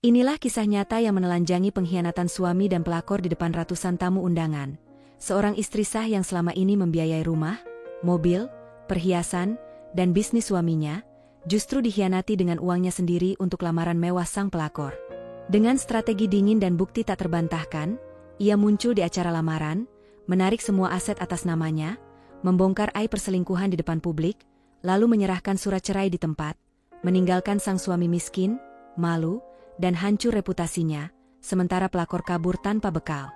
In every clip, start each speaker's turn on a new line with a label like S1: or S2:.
S1: Inilah kisah nyata yang menelanjangi pengkhianatan suami dan pelakor di depan ratusan tamu undangan. Seorang istri sah yang selama ini membiayai rumah, mobil, perhiasan, dan bisnis suaminya, justru dikhianati dengan uangnya sendiri untuk lamaran mewah sang pelakor. Dengan strategi dingin dan bukti tak terbantahkan, ia muncul di acara lamaran, menarik semua aset atas namanya, membongkar aib perselingkuhan di depan publik, lalu menyerahkan surat cerai di tempat, meninggalkan sang suami miskin, malu, dan hancur reputasinya, sementara pelakor kabur tanpa bekal.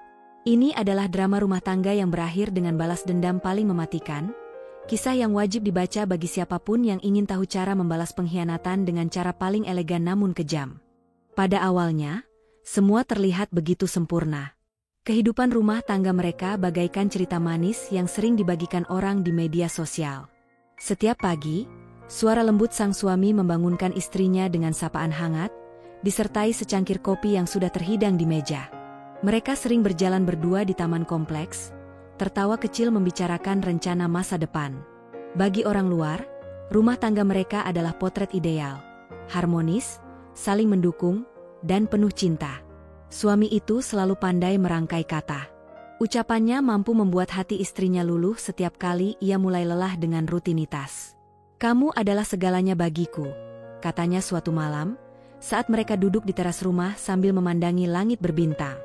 S1: Ini adalah drama rumah tangga yang berakhir dengan balas dendam paling mematikan, kisah yang wajib dibaca bagi siapapun yang ingin tahu cara membalas pengkhianatan dengan cara paling elegan namun kejam. Pada awalnya, semua terlihat begitu sempurna. Kehidupan rumah tangga mereka bagaikan cerita manis yang sering dibagikan orang di media sosial. Setiap pagi, suara lembut sang suami membangunkan istrinya dengan sapaan hangat, disertai secangkir kopi yang sudah terhidang di meja. Mereka sering berjalan berdua di taman kompleks, tertawa kecil membicarakan rencana masa depan. Bagi orang luar, rumah tangga mereka adalah potret ideal, harmonis, saling mendukung, dan penuh cinta. Suami itu selalu pandai merangkai kata. Ucapannya mampu membuat hati istrinya luluh setiap kali ia mulai lelah dengan rutinitas. "Kamu adalah segalanya bagiku," katanya suatu malam, saat mereka duduk di teras rumah sambil memandangi langit berbintang.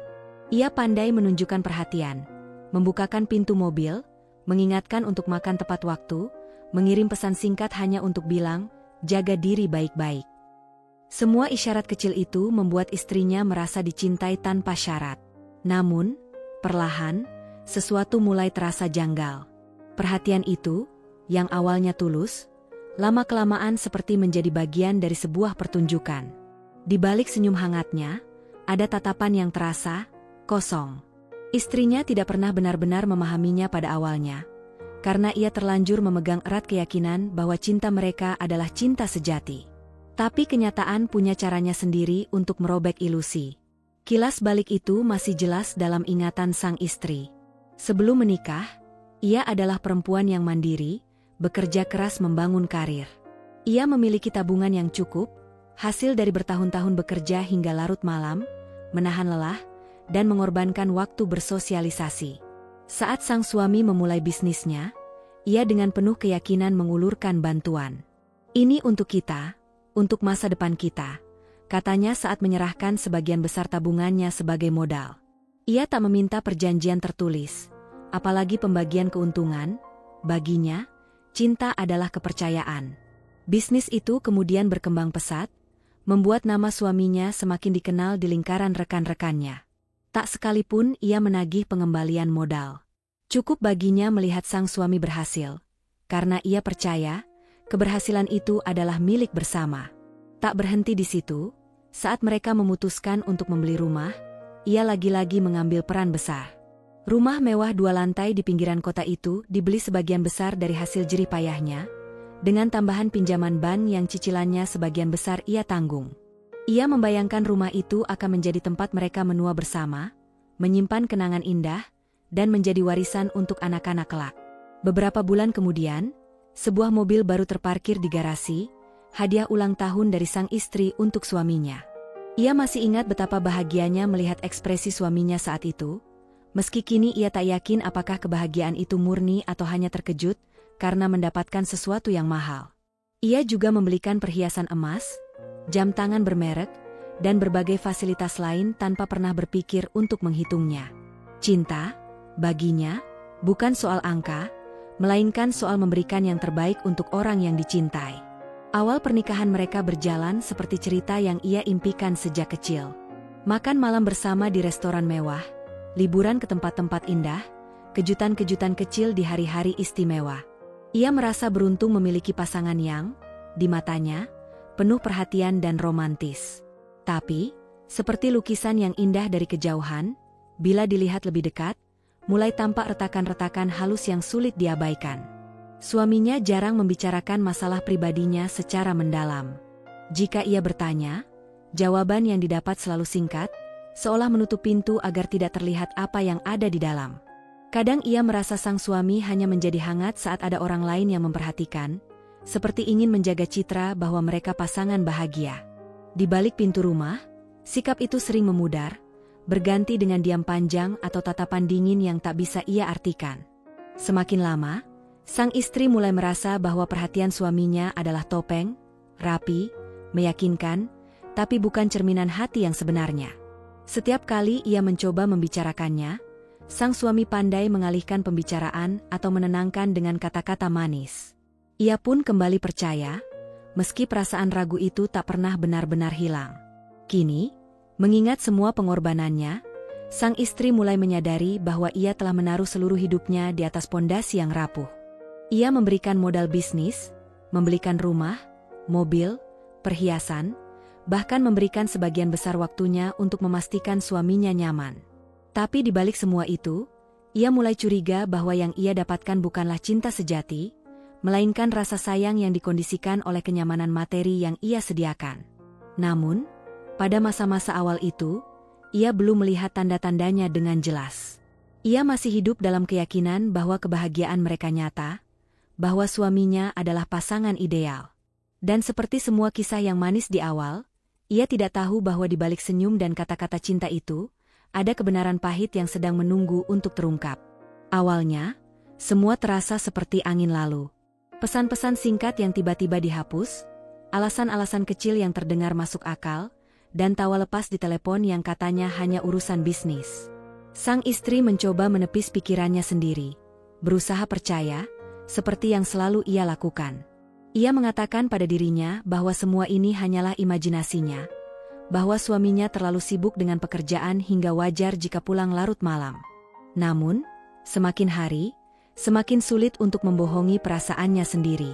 S1: Ia pandai menunjukkan perhatian, membukakan pintu mobil, mengingatkan untuk makan tepat waktu, mengirim pesan singkat hanya untuk bilang, "Jaga diri baik-baik." Semua isyarat kecil itu membuat istrinya merasa dicintai tanpa syarat. Namun, perlahan, sesuatu mulai terasa janggal. Perhatian itu, yang awalnya tulus, lama-kelamaan seperti menjadi bagian dari sebuah pertunjukan. Di balik senyum hangatnya, ada tatapan yang terasa kosong. Istrinya tidak pernah benar-benar memahaminya pada awalnya, karena ia terlanjur memegang erat keyakinan bahwa cinta mereka adalah cinta sejati. Tapi kenyataan punya caranya sendiri untuk merobek ilusi. Kilas balik itu masih jelas dalam ingatan sang istri. Sebelum menikah, ia adalah perempuan yang mandiri, bekerja keras membangun karir. Ia memiliki tabungan yang cukup, hasil dari bertahun-tahun bekerja hingga larut malam, menahan lelah, dan mengorbankan waktu bersosialisasi. Saat sang suami memulai bisnisnya, ia dengan penuh keyakinan mengulurkan bantuan. "Ini untuk kita, untuk masa depan kita," katanya saat menyerahkan sebagian besar tabungannya sebagai modal. Ia tak meminta perjanjian tertulis, apalagi pembagian keuntungan. Baginya, cinta adalah kepercayaan. Bisnis itu kemudian berkembang pesat, membuat nama suaminya semakin dikenal di lingkaran rekan-rekannya. Tak sekalipun ia menagih pengembalian modal. Cukup baginya melihat sang suami berhasil, karena ia percaya keberhasilan itu adalah milik bersama. Tak berhenti di situ, saat mereka memutuskan untuk membeli rumah, ia lagi-lagi mengambil peran besar. Rumah mewah 2 lantai di pinggiran kota itu dibeli sebagian besar dari hasil jerih payahnya, dengan tambahan pinjaman bank yang cicilannya sebagian besar ia tanggung. Ia membayangkan rumah itu akan menjadi tempat mereka menua bersama, menyimpan kenangan indah, dan menjadi warisan untuk anak-anak kelak. Beberapa bulan kemudian, sebuah mobil baru terparkir di garasi, hadiah ulang tahun dari sang istri untuk suaminya. Ia masih ingat betapa bahagianya melihat ekspresi suaminya saat itu, meski kini ia tak yakin apakah kebahagiaan itu murni atau hanya terkejut karena mendapatkan sesuatu yang mahal. Ia juga membelikan perhiasan emas, jam tangan bermerek, dan berbagai fasilitas lain tanpa pernah berpikir untuk menghitungnya. Cinta, baginya, bukan soal angka, melainkan soal memberikan yang terbaik untuk orang yang dicintai. Awal pernikahan mereka berjalan seperti cerita yang ia impikan sejak kecil. Makan malam bersama di restoran mewah, liburan ke tempat-tempat indah, kejutan-kejutan kecil di hari-hari istimewa. Ia merasa beruntung memiliki pasangan yang, di matanya, penuh perhatian dan romantis. Tapi, seperti lukisan yang indah dari kejauhan, bila dilihat lebih dekat, mulai tampak retakan-retakan halus yang sulit diabaikan. Suaminya jarang membicarakan masalah pribadinya secara mendalam. Jika ia bertanya, jawaban yang didapat selalu singkat, seolah menutup pintu agar tidak terlihat apa yang ada di dalam. Kadang ia merasa sang suami hanya menjadi hangat saat ada orang lain yang memperhatikan, seperti ingin menjaga citra bahwa mereka pasangan bahagia. Di balik pintu rumah, Sikap itu sering memudar, berganti dengan diam panjang atau tatapan dingin yang tak bisa ia artikan. Semakin lama, sang istri mulai merasa bahwa perhatian suaminya adalah topeng, rapi, meyakinkan, tapi bukan cerminan hati yang sebenarnya. Setiap kali ia mencoba membicarakannya, sang suami pandai mengalihkan pembicaraan atau menenangkan dengan kata-kata manis. Ia pun kembali percaya, meski perasaan ragu itu tak pernah benar-benar hilang. Kini, mengingat semua pengorbanannya, sang istri mulai menyadari bahwa ia telah menaruh seluruh hidupnya di atas pondasi yang rapuh. Ia memberikan modal bisnis, membelikan rumah, mobil, perhiasan, bahkan memberikan sebagian besar waktunya untuk memastikan suaminya nyaman. Tapi di balik semua itu, ia mulai curiga bahwa yang ia dapatkan bukanlah cinta sejati, melainkan rasa sayang yang dikondisikan oleh kenyamanan materi yang ia sediakan. Namun, pada masa-masa awal itu, ia belum melihat tanda-tandanya dengan jelas. Ia masih hidup dalam keyakinan bahwa kebahagiaan mereka nyata, bahwa suaminya adalah pasangan ideal. Dan seperti semua kisah yang manis di awal, ia tidak tahu bahwa di balik senyum dan kata-kata cinta itu, ada kebenaran pahit yang sedang menunggu untuk terungkap. Awalnya, semua terasa seperti angin lalu. Pesan-pesan singkat yang tiba-tiba dihapus, alasan-alasan kecil yang terdengar masuk akal, dan tawa lepas di telepon yang katanya hanya urusan bisnis. Sang istri mencoba menepis pikirannya sendiri, berusaha percaya, seperti yang selalu ia lakukan. Ia mengatakan pada dirinya bahwa semua ini hanyalah imajinasinya, bahwa suaminya terlalu sibuk dengan pekerjaan hingga wajar jika pulang larut malam. Namun, semakin hari, semakin sulit untuk membohongi perasaannya sendiri.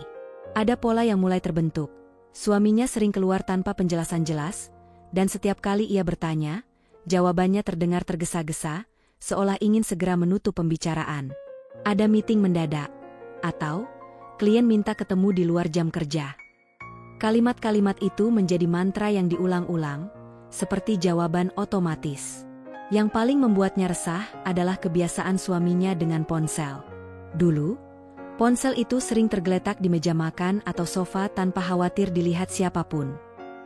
S1: Ada pola yang mulai terbentuk. Suaminya sering keluar tanpa penjelasan jelas, dan setiap kali ia bertanya, jawabannya terdengar tergesa-gesa, seolah ingin segera menutup pembicaraan. Ada meeting mendadak, atau klien minta ketemu di luar jam kerja. Kalimat-kalimat itu menjadi mantra yang diulang-ulang, seperti jawaban otomatis. Yang paling membuatnya resah adalah kebiasaan suaminya dengan ponsel. Dulu, ponsel itu sering tergeletak di meja makan atau sofa tanpa khawatir dilihat siapapun.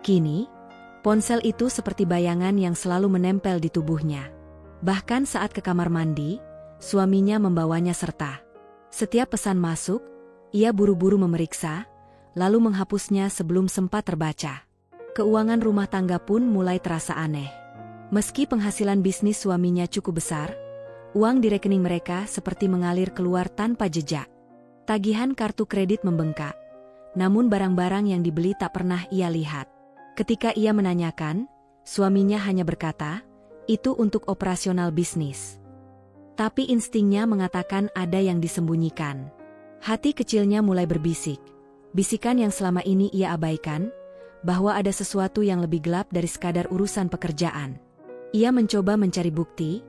S1: Kini, ponsel itu seperti bayangan yang selalu menempel di tubuhnya. Bahkan saat ke kamar mandi, suaminya membawanya serta. Setiap pesan masuk, ia buru-buru memeriksa, lalu menghapusnya sebelum sempat terbaca. Keuangan rumah tangga pun mulai terasa aneh. Meski penghasilan bisnis suaminya cukup besar, uang di rekening mereka seperti mengalir keluar tanpa jejak. Tagihan kartu kredit membengkak, namun barang-barang yang dibeli tak pernah ia lihat. Ketika ia menanyakan, suaminya hanya berkata, itu untuk operasional bisnis. Tapi instingnya mengatakan ada yang disembunyikan. Hati kecilnya mulai berbisik, bisikan yang selama ini ia abaikan, bahwa ada sesuatu yang lebih gelap dari sekadar urusan pekerjaan. Ia mencoba mencari bukti,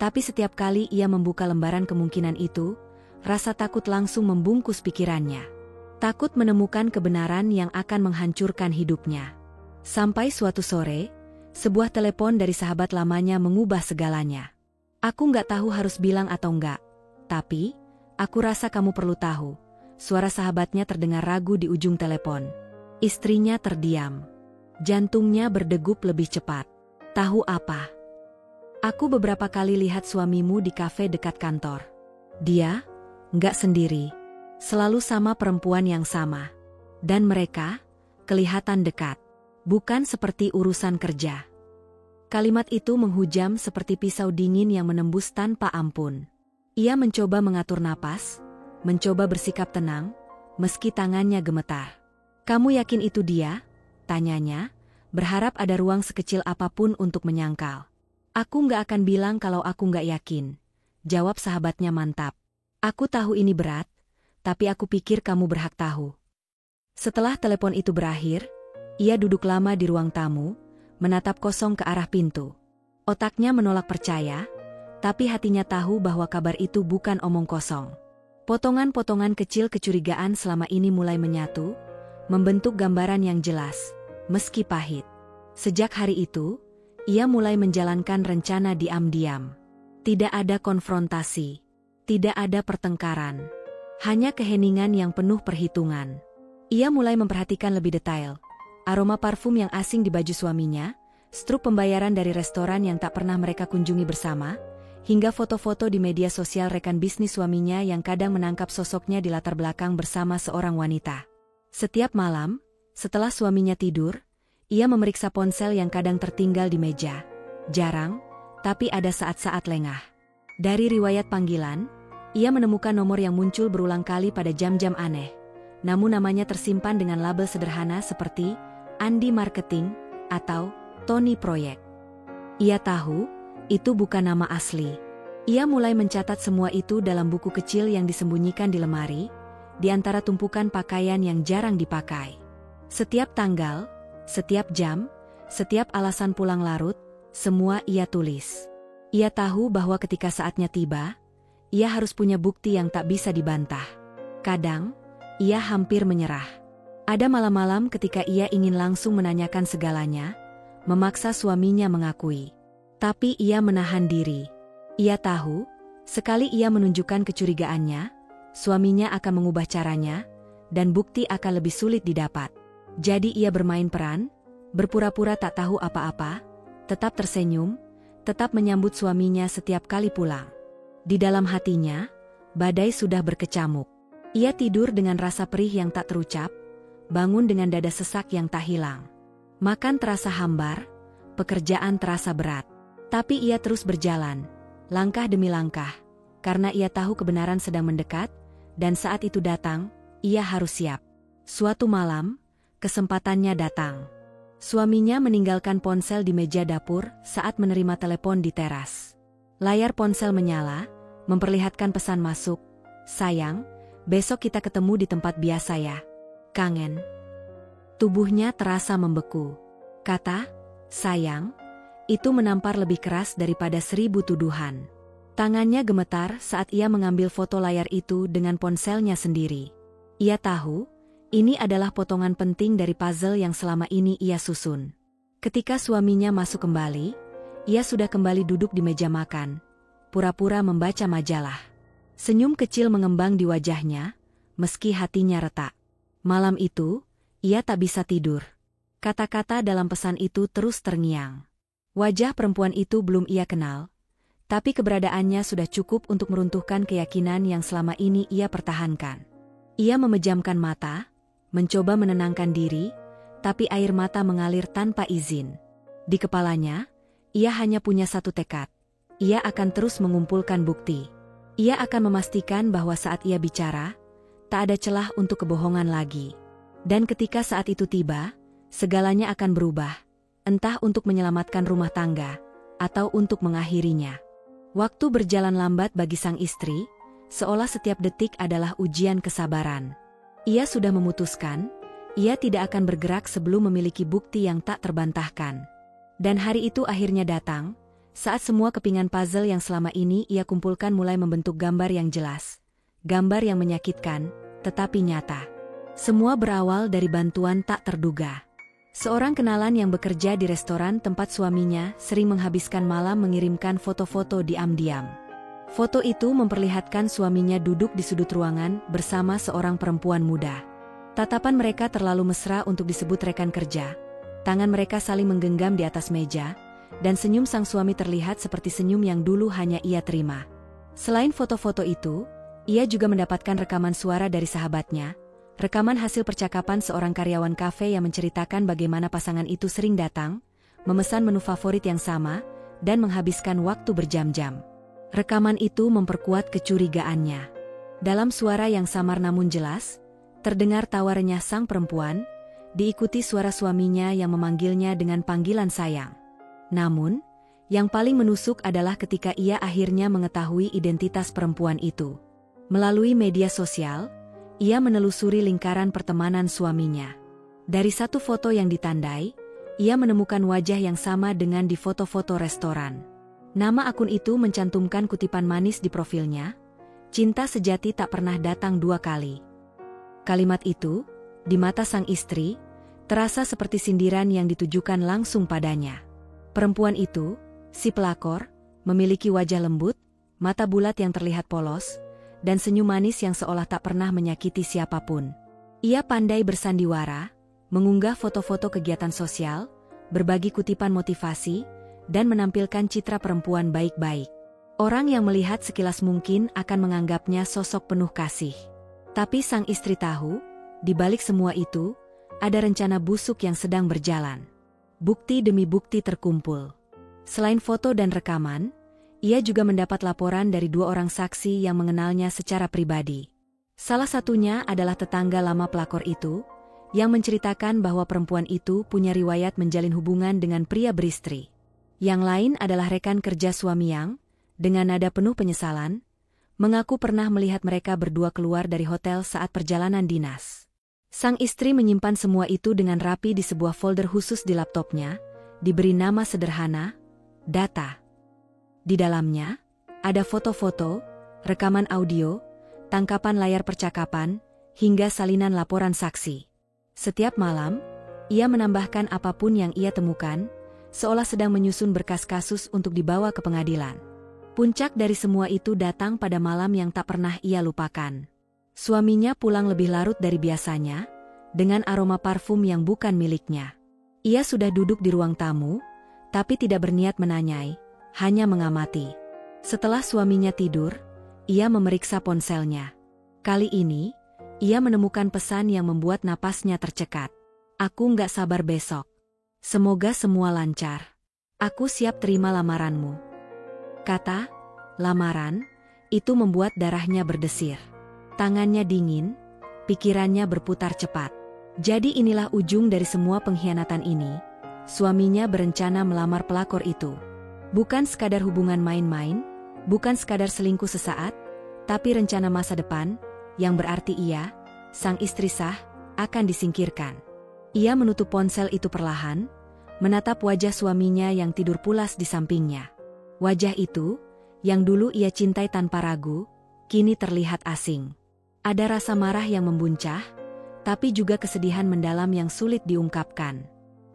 S1: tapi setiap kali ia membuka lembaran kemungkinan itu, rasa takut langsung membungkus pikirannya. Takut menemukan kebenaran yang akan menghancurkan hidupnya. Sampai suatu sore, sebuah telepon dari sahabat lamanya mengubah segalanya. Aku nggak tahu harus bilang atau enggak, tapi aku rasa kamu perlu tahu. Suara sahabatnya terdengar ragu di ujung telepon. Istrinya terdiam. Jantungnya berdegup lebih cepat. Tahu apa? Aku beberapa kali lihat suamimu di kafe dekat kantor. Dia, nggak sendiri. Selalu sama perempuan yang sama. Dan mereka, kelihatan dekat. Bukan seperti urusan kerja. Kalimat itu menghujam seperti pisau dingin yang menembus tanpa ampun. Ia mencoba mengatur napas, mencoba bersikap tenang, meski tangannya gemetar. Kamu yakin itu dia? Tanyanya, berharap ada ruang sekecil apapun untuk menyangkal. Aku nggak akan bilang kalau aku nggak yakin, jawab sahabatnya mantap. Aku tahu ini berat, tapi aku pikir kamu berhak tahu. Setelah telepon itu berakhir, ia duduk lama di ruang tamu, menatap kosong ke arah pintu. Otaknya menolak percaya, tapi hatinya tahu bahwa kabar itu bukan omong kosong. Potongan-potongan kecil kecurigaan selama ini mulai menyatu, membentuk gambaran yang jelas, meski pahit. Sejak hari itu, ia mulai menjalankan rencana diam-diam. Tidak ada konfrontasi, tidak ada pertengkaran, hanya keheningan yang penuh perhitungan. Ia mulai memperhatikan lebih detail aroma parfum yang asing di baju suaminya, struk pembayaran dari restoran yang tak pernah mereka kunjungi bersama, hingga foto-foto di media sosial rekan bisnis suaminya yang kadang menangkap sosoknya di latar belakang bersama seorang wanita. Setiap malam, setelah suaminya tidur, ia memeriksa ponsel yang kadang tertinggal di meja. Jarang, tapi ada saat-saat lengah. Dari riwayat panggilan, ia menemukan nomor yang muncul berulang kali pada jam-jam aneh. Namun namanya tersimpan dengan label sederhana seperti Andi Marketing atau Tony Proyek. Ia tahu, itu bukan nama asli. Ia mulai mencatat semua itu dalam buku kecil yang disembunyikan di lemari, di antara tumpukan pakaian yang jarang dipakai. Setiap tanggal, setiap jam, setiap alasan pulang larut, semua ia tulis. Ia tahu bahwa ketika saatnya tiba, ia harus punya bukti yang tak bisa dibantah. Kadang, ia hampir menyerah. Ada malam-malam ketika ia ingin langsung menanyakan segalanya, memaksa suaminya mengakui. Tapi ia menahan diri. Ia tahu, sekali ia menunjukkan kecurigaannya, suaminya akan mengubah caranya, dan bukti akan lebih sulit didapat. Jadi ia bermain peran, berpura-pura tak tahu apa-apa, tetap tersenyum, tetap menyambut suaminya setiap kali pulang. Di dalam hatinya, badai sudah berkecamuk. Ia tidur dengan rasa perih yang tak terucap, bangun dengan dada sesak yang tak hilang. Makan terasa hambar, pekerjaan terasa berat. Tapi ia terus berjalan, langkah demi langkah, karena ia tahu kebenaran sedang mendekat, dan saat itu datang, ia harus siap. Suatu malam, kesempatannya datang. Suaminya meninggalkan ponsel di meja dapur saat menerima telepon di teras. Layar ponsel menyala, memperlihatkan pesan masuk, "Sayang, besok kita ketemu di tempat biasa ya. Kangen." Tubuhnya terasa membeku. Kata, "Sayang," itu menampar lebih keras daripada 1000 tuduhan. Tangannya gemetar saat ia mengambil foto layar itu dengan ponselnya sendiri. Ia tahu, ini adalah potongan penting dari puzzle yang selama ini ia susun. Ketika suaminya masuk kembali, ia sudah kembali duduk di meja makan, pura-pura membaca majalah. Senyum kecil mengembang di wajahnya, meski hatinya retak. Malam itu, ia tak bisa tidur. Kata-kata dalam pesan itu terus terngiang. Wajah perempuan itu belum ia kenal, tapi keberadaannya sudah cukup untuk meruntuhkan keyakinan yang selama ini ia pertahankan. Ia memejamkan mata, mencoba menenangkan diri, tapi air mata mengalir tanpa izin. Di kepalanya, ia hanya punya satu tekad. Ia akan terus mengumpulkan bukti. Ia akan memastikan bahwa saat ia bicara, tak ada celah untuk kebohongan lagi. Dan ketika saat itu tiba, segalanya akan berubah. Entah untuk menyelamatkan rumah tangga, atau untuk mengakhirinya. Waktu berjalan lambat bagi sang istri, seolah setiap detik adalah ujian kesabaran. Ia sudah memutuskan, ia tidak akan bergerak sebelum memiliki bukti yang tak terbantahkan. Dan hari itu akhirnya datang, saat semua kepingan puzzle yang selama ini ia kumpulkan mulai membentuk gambar yang jelas. Gambar yang menyakitkan, tetapi nyata. Semua berawal dari bantuan tak terduga. Seorang kenalan yang bekerja di restoran tempat suaminya sering menghabiskan malam mengirimkan foto-foto diam-diam. Foto itu memperlihatkan suaminya duduk di sudut ruangan bersama seorang perempuan muda. Tatapan mereka terlalu mesra untuk disebut rekan kerja. Tangan mereka saling menggenggam di atas meja, dan senyum sang suami terlihat seperti senyum yang dulu hanya ia terima. Selain foto-foto itu, ia juga mendapatkan rekaman suara dari sahabatnya. Rekaman hasil percakapan seorang karyawan kafe yang menceritakan bagaimana pasangan itu sering datang, memesan menu favorit yang sama, dan menghabiskan waktu berjam-jam. Rekaman itu memperkuat kecurigaannya. Dalam suara yang samar namun jelas, terdengar tawa renyah sang perempuan, diikuti suara suaminya yang memanggilnya dengan panggilan sayang. Namun, yang paling menusuk adalah ketika ia akhirnya mengetahui identitas perempuan itu. Melalui media sosial, ia menelusuri lingkaran pertemanan suaminya. Dari satu foto yang ditandai, ia menemukan wajah yang sama dengan di foto-foto restoran. Nama akun itu mencantumkan kutipan manis di profilnya, "Cinta sejati tak pernah datang 2 kali." Kalimat itu, di mata sang istri, terasa seperti sindiran yang ditujukan langsung padanya. Perempuan itu, si pelakor, memiliki wajah lembut, mata bulat yang terlihat polos, dan senyum manis yang seolah tak pernah menyakiti siapapun. Ia pandai bersandiwara, mengunggah foto-foto kegiatan sosial, berbagi kutipan motivasi, dan menampilkan citra perempuan baik-baik. Orang yang melihat sekilas mungkin akan menganggapnya sosok penuh kasih. Tapi sang istri tahu, di balik semua itu, ada rencana busuk yang sedang berjalan. Bukti demi bukti terkumpul. Selain foto dan rekaman, ia juga mendapat laporan dari 2 orang saksi yang mengenalnya secara pribadi. Salah satunya adalah tetangga lama pelakor itu, yang menceritakan bahwa perempuan itu punya riwayat menjalin hubungan dengan pria beristri. Yang lain adalah rekan kerja suami yang, dengan nada penuh penyesalan, mengaku pernah melihat mereka berdua keluar dari hotel saat perjalanan dinas. Sang istri menyimpan semua itu dengan rapi di sebuah folder khusus di laptopnya, diberi nama sederhana, data. Di dalamnya, ada foto-foto, rekaman audio, tangkapan layar percakapan, hingga salinan laporan saksi. Setiap malam, ia menambahkan apapun yang ia temukan, seolah sedang menyusun berkas kasus untuk dibawa ke pengadilan. Puncak dari semua itu datang pada malam yang tak pernah ia lupakan. Suaminya pulang lebih larut dari biasanya, dengan aroma parfum yang bukan miliknya. Ia sudah duduk di ruang tamu, tapi tidak berniat menanyai, hanya mengamati. Setelah suaminya tidur, ia memeriksa ponselnya. Kali ini, ia menemukan pesan yang membuat napasnya tercekat. Aku nggak sabar besok. Semoga semua lancar. Aku siap terima lamaranmu. Kata, lamaran, itu membuat darahnya berdesir. Tangannya dingin, pikirannya berputar cepat. Jadi inilah ujung dari semua pengkhianatan ini. Suaminya berencana melamar pelakor itu. Bukan sekadar hubungan main-main, bukan sekadar selingkuh sesaat, tapi rencana masa depan, yang berarti ia, sang istri sah, akan disingkirkan. Ia menutup ponsel itu perlahan, menatap wajah suaminya yang tidur pulas di sampingnya. Wajah itu, yang dulu ia cintai tanpa ragu, kini terlihat asing. Ada rasa marah yang membuncah, tapi juga kesedihan mendalam yang sulit diungkapkan.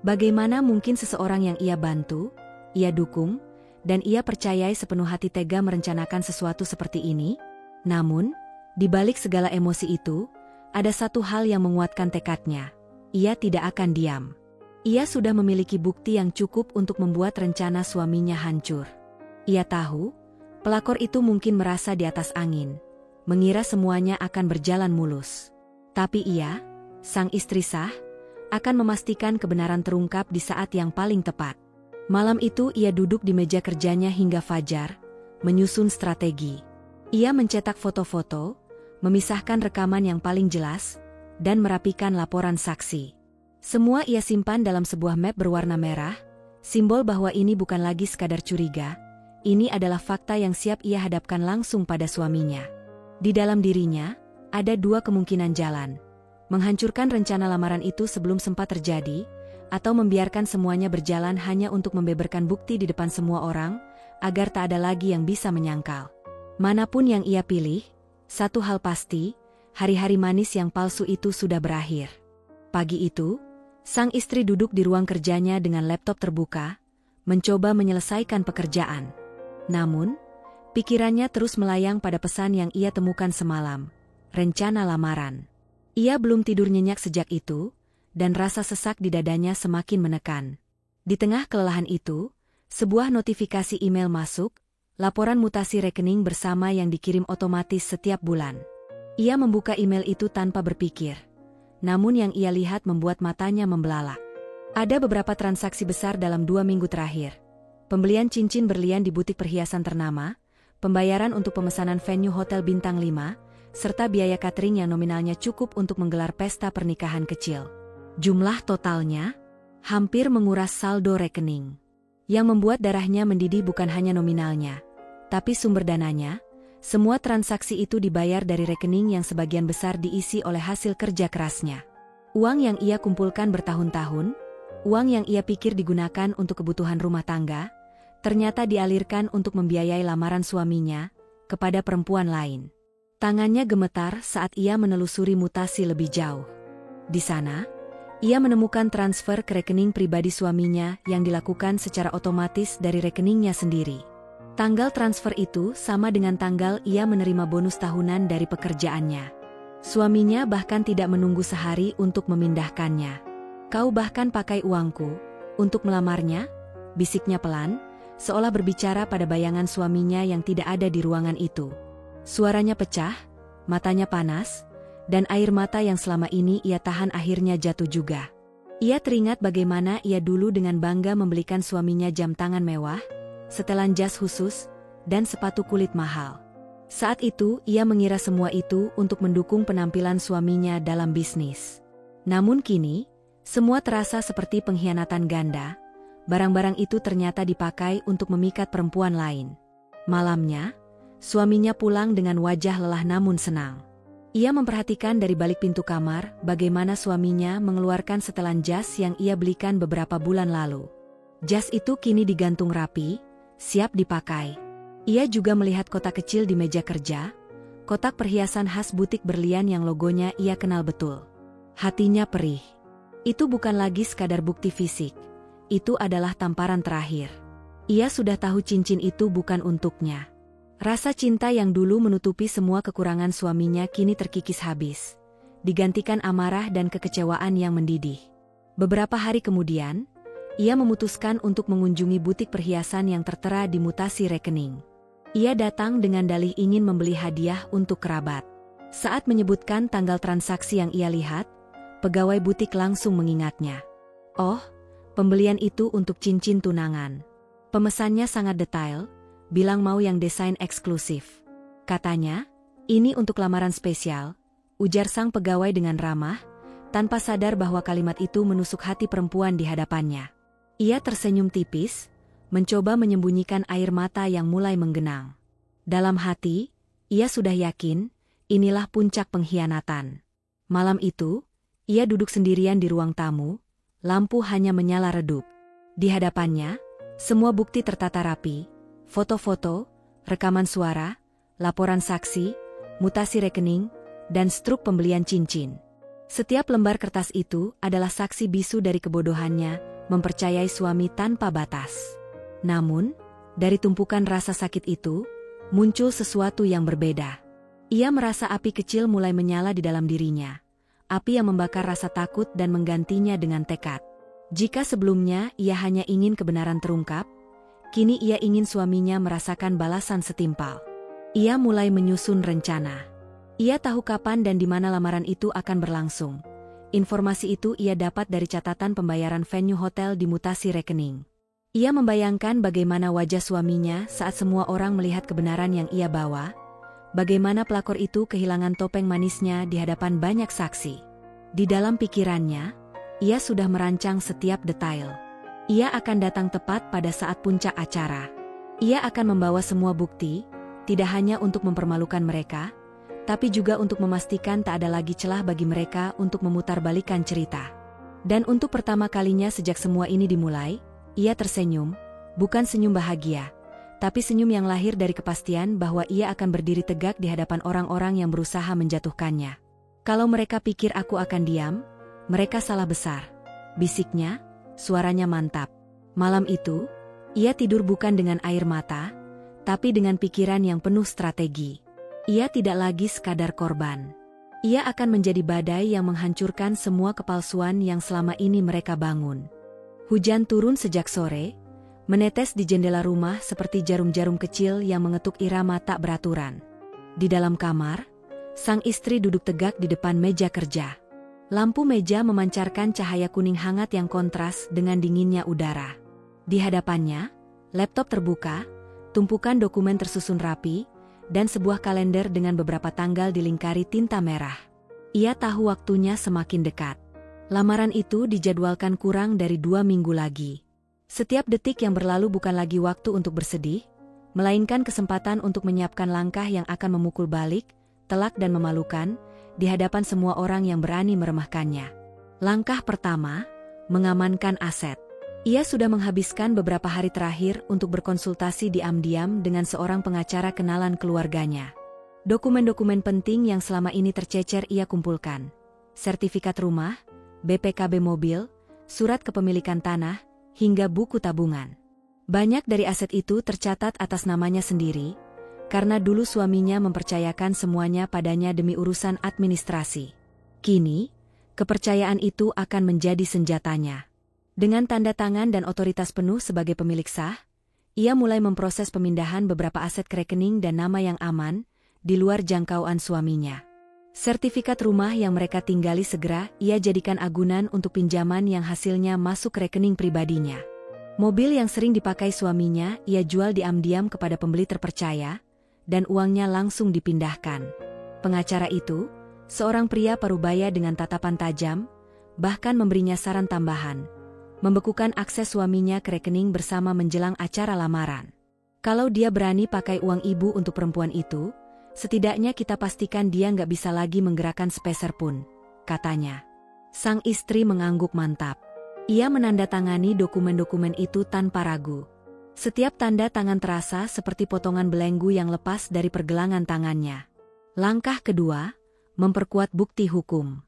S1: Bagaimana mungkin seseorang yang ia bantu, ia dukung, dan ia percayai sepenuh hati tega merencanakan sesuatu seperti ini? Namun, di balik segala emosi itu, ada satu hal yang menguatkan tekadnya. Ia tidak akan diam. Ia sudah memiliki bukti yang cukup untuk membuat rencana suaminya hancur. Ia tahu, pelakor itu mungkin merasa di atas angin, mengira semuanya akan berjalan mulus. Tapi ia, sang istri sah, akan memastikan kebenaran terungkap di saat yang paling tepat. Malam itu ia duduk di meja kerjanya hingga fajar, menyusun strategi. Ia mencetak foto-foto, memisahkan rekaman yang paling jelas, dan merapikan laporan saksi. Semua ia simpan dalam sebuah map berwarna merah, simbol bahwa ini bukan lagi sekadar curiga, ini adalah fakta yang siap ia hadapkan langsung pada suaminya. Di dalam dirinya, ada 2 kemungkinan jalan. Menghancurkan rencana lamaran itu sebelum sempat terjadi, atau membiarkan semuanya berjalan hanya untuk membeberkan bukti di depan semua orang, agar tak ada lagi yang bisa menyangkal. Manapun yang ia pilih, satu hal pasti, hari-hari manis yang palsu itu sudah berakhir. Pagi itu, sang istri duduk di ruang kerjanya dengan laptop terbuka, mencoba menyelesaikan pekerjaan. Namun, pikirannya terus melayang pada pesan yang ia temukan semalam, rencana lamaran. Ia belum tidur nyenyak sejak itu, dan rasa sesak di dadanya semakin menekan. Di tengah kelelahan itu, sebuah notifikasi email masuk, laporan mutasi rekening bersama yang dikirim otomatis setiap bulan. Ia membuka email itu tanpa berpikir. Namun yang ia lihat membuat matanya membelalak. Ada beberapa transaksi besar dalam 2 minggu terakhir. Pembelian cincin berlian di butik perhiasan ternama, pembayaran untuk pemesanan venue hotel bintang 5, serta biaya catering yang nominalnya cukup untuk menggelar pesta pernikahan kecil. Jumlah totalnya hampir menguras saldo rekening. Yang membuat darahnya mendidih bukan hanya nominalnya, tapi sumber dananya. Semua transaksi itu dibayar dari rekening yang sebagian besar diisi oleh hasil kerja kerasnya. Uang yang ia kumpulkan bertahun-tahun, uang yang ia pikir digunakan untuk kebutuhan rumah tangga, ternyata dialirkan untuk membiayai lamaran suaminya kepada perempuan lain. Tangannya gemetar saat ia menelusuri mutasi lebih jauh. Di sana, ia menemukan transfer ke rekening pribadi suaminya yang dilakukan secara otomatis dari rekeningnya sendiri. Tanggal transfer itu sama dengan tanggal ia menerima bonus tahunan dari pekerjaannya. Suaminya bahkan tidak menunggu sehari untuk memindahkannya. Kau bahkan pakai uangku, Untuk melamarnya, bisiknya pelan, seolah berbicara pada bayangan suaminya yang tidak ada di ruangan itu. Suaranya pecah, matanya panas, dan air mata yang selama ini ia tahan akhirnya jatuh juga. Ia teringat bagaimana ia dulu dengan bangga membelikan suaminya jam tangan mewah, setelan jas khusus, dan sepatu kulit mahal. Saat itu ia mengira semua itu untuk mendukung penampilan suaminya dalam bisnis. Namun kini, semua terasa seperti pengkhianatan ganda. Barang-barang itu ternyata dipakai untuk memikat perempuan lain. Malamnya, suaminya pulang dengan wajah lelah namun senang. Ia memperhatikan dari balik pintu kamar bagaimana suaminya mengeluarkan setelan jas yang ia belikan beberapa bulan lalu. Jas itu kini digantung rapi, siap dipakai. Ia juga melihat kotak kecil di meja kerja, kotak perhiasan khas butik berlian yang logonya ia kenal betul. Hatinya perih. Itu bukan lagi sekadar bukti fisik. Itu adalah tamparan terakhir. Ia sudah tahu cincin itu bukan untuknya. Rasa cinta yang dulu menutupi semua kekurangan suaminya kini terkikis habis, digantikan amarah dan kekecewaan yang mendidih. Beberapa hari kemudian, ia memutuskan untuk mengunjungi butik perhiasan yang tertera di mutasi rekening. Ia datang dengan dalih ingin membeli hadiah untuk kerabat. Saat menyebutkan tanggal transaksi yang ia lihat, pegawai butik langsung mengingatnya. Oh, pembelian itu untuk cincin tunangan. Pemesannya sangat detail, bilang mau yang desain eksklusif. Katanya, ini untuk lamaran spesial, ujar sang pegawai dengan ramah, tanpa sadar bahwa kalimat itu menusuk hati perempuan di hadapannya. Ia tersenyum tipis, mencoba menyembunyikan air mata yang mulai menggenang. Dalam hati, ia sudah yakin, inilah puncak pengkhianatan. Malam itu, ia duduk sendirian di ruang tamu, lampu hanya menyala redup. Di hadapannya, semua bukti tertata rapi, foto-foto, rekaman suara, laporan saksi, mutasi rekening, dan struk pembelian cincin. Setiap lembar kertas itu adalah saksi bisu dari kebodohannya, mempercayai suami tanpa batas. Namun, dari tumpukan rasa sakit itu, muncul sesuatu yang berbeda. Ia merasa api kecil mulai menyala di dalam dirinya. Api yang membakar rasa takut dan menggantinya dengan tekad. Jika sebelumnya ia hanya ingin kebenaran terungkap, kini ia ingin suaminya merasakan balasan setimpal. Ia mulai menyusun rencana. Ia tahu kapan dan di mana lamaran itu akan berlangsung. Informasi itu ia dapat dari catatan pembayaran venue hotel di mutasi rekening. Ia membayangkan bagaimana wajah suaminya saat semua orang melihat kebenaran yang ia bawa, bagaimana pelakor itu kehilangan topeng manisnya di hadapan banyak saksi. Di dalam pikirannya, ia sudah merancang setiap detail. Ia akan datang tepat pada saat puncak acara. Ia akan membawa semua bukti, tidak hanya untuk mempermalukan mereka, tapi juga untuk memastikan tak ada lagi celah bagi mereka untuk memutarbalikkan cerita. Dan untuk pertama kalinya sejak semua ini dimulai, ia tersenyum, bukan senyum bahagia, tapi senyum yang lahir dari kepastian bahwa ia akan berdiri tegak di hadapan orang-orang yang berusaha menjatuhkannya. Kalau mereka pikir aku akan diam, mereka salah besar. Bisiknya, suaranya mantap. Malam itu, ia tidur bukan dengan air mata, tapi dengan pikiran yang penuh strategi. Ia tidak lagi sekadar korban. Ia akan menjadi badai yang menghancurkan semua kepalsuan yang selama ini mereka bangun. Hujan turun sejak sore, menetes di jendela rumah seperti jarum-jarum kecil yang mengetuk irama tak beraturan. Di dalam kamar, sang istri duduk tegak di depan meja kerja. Lampu meja memancarkan cahaya kuning hangat yang kontras dengan dinginnya udara. Di hadapannya, laptop terbuka, tumpukan dokumen tersusun rapi, dan sebuah kalender dengan beberapa tanggal dilingkari tinta merah. Ia tahu waktunya semakin dekat. Lamaran itu dijadwalkan kurang dari 2 minggu lagi. Setiap detik yang berlalu bukan lagi waktu untuk bersedih, melainkan kesempatan untuk menyiapkan langkah yang akan memukul balik, telak dan memalukan, di hadapan semua orang yang berani meremehkannya. Langkah pertama, mengamankan aset. Ia sudah menghabiskan beberapa hari terakhir untuk berkonsultasi diam-diam dengan seorang pengacara kenalan keluarganya. Dokumen-dokumen penting yang selama ini tercecer ia kumpulkan. Sertifikat rumah, BPKB mobil, surat kepemilikan tanah, hingga buku tabungan. Banyak dari aset itu tercatat atas namanya sendiri, karena dulu suaminya mempercayakan semuanya padanya demi urusan administrasi. Kini, kepercayaan itu akan menjadi senjatanya. Dengan tanda tangan dan otoritas penuh sebagai pemilik sah, ia mulai memproses pemindahan beberapa aset ke rekening dan nama yang aman, di luar jangkauan suaminya. Sertifikat rumah yang mereka tinggali segera ia jadikan agunan untuk pinjaman yang hasilnya masuk ke rekening pribadinya. Mobil yang sering dipakai suaminya ia jual diam-diam kepada pembeli terpercaya, dan uangnya langsung dipindahkan. Pengacara itu, seorang pria parubaya dengan tatapan tajam, bahkan memberinya saran tambahan, membekukan akses suaminya ke rekening bersama menjelang acara lamaran. Kalau dia berani pakai uang ibu untuk perempuan itu, setidaknya kita pastikan dia nggak bisa lagi menggerakkan sepeser pun, katanya. Sang istri mengangguk mantap. Ia menandatangani dokumen-dokumen itu tanpa ragu. Setiap tanda tangan terasa seperti potongan belenggu yang lepas dari pergelangan tangannya. Langkah kedua, memperkuat bukti hukum.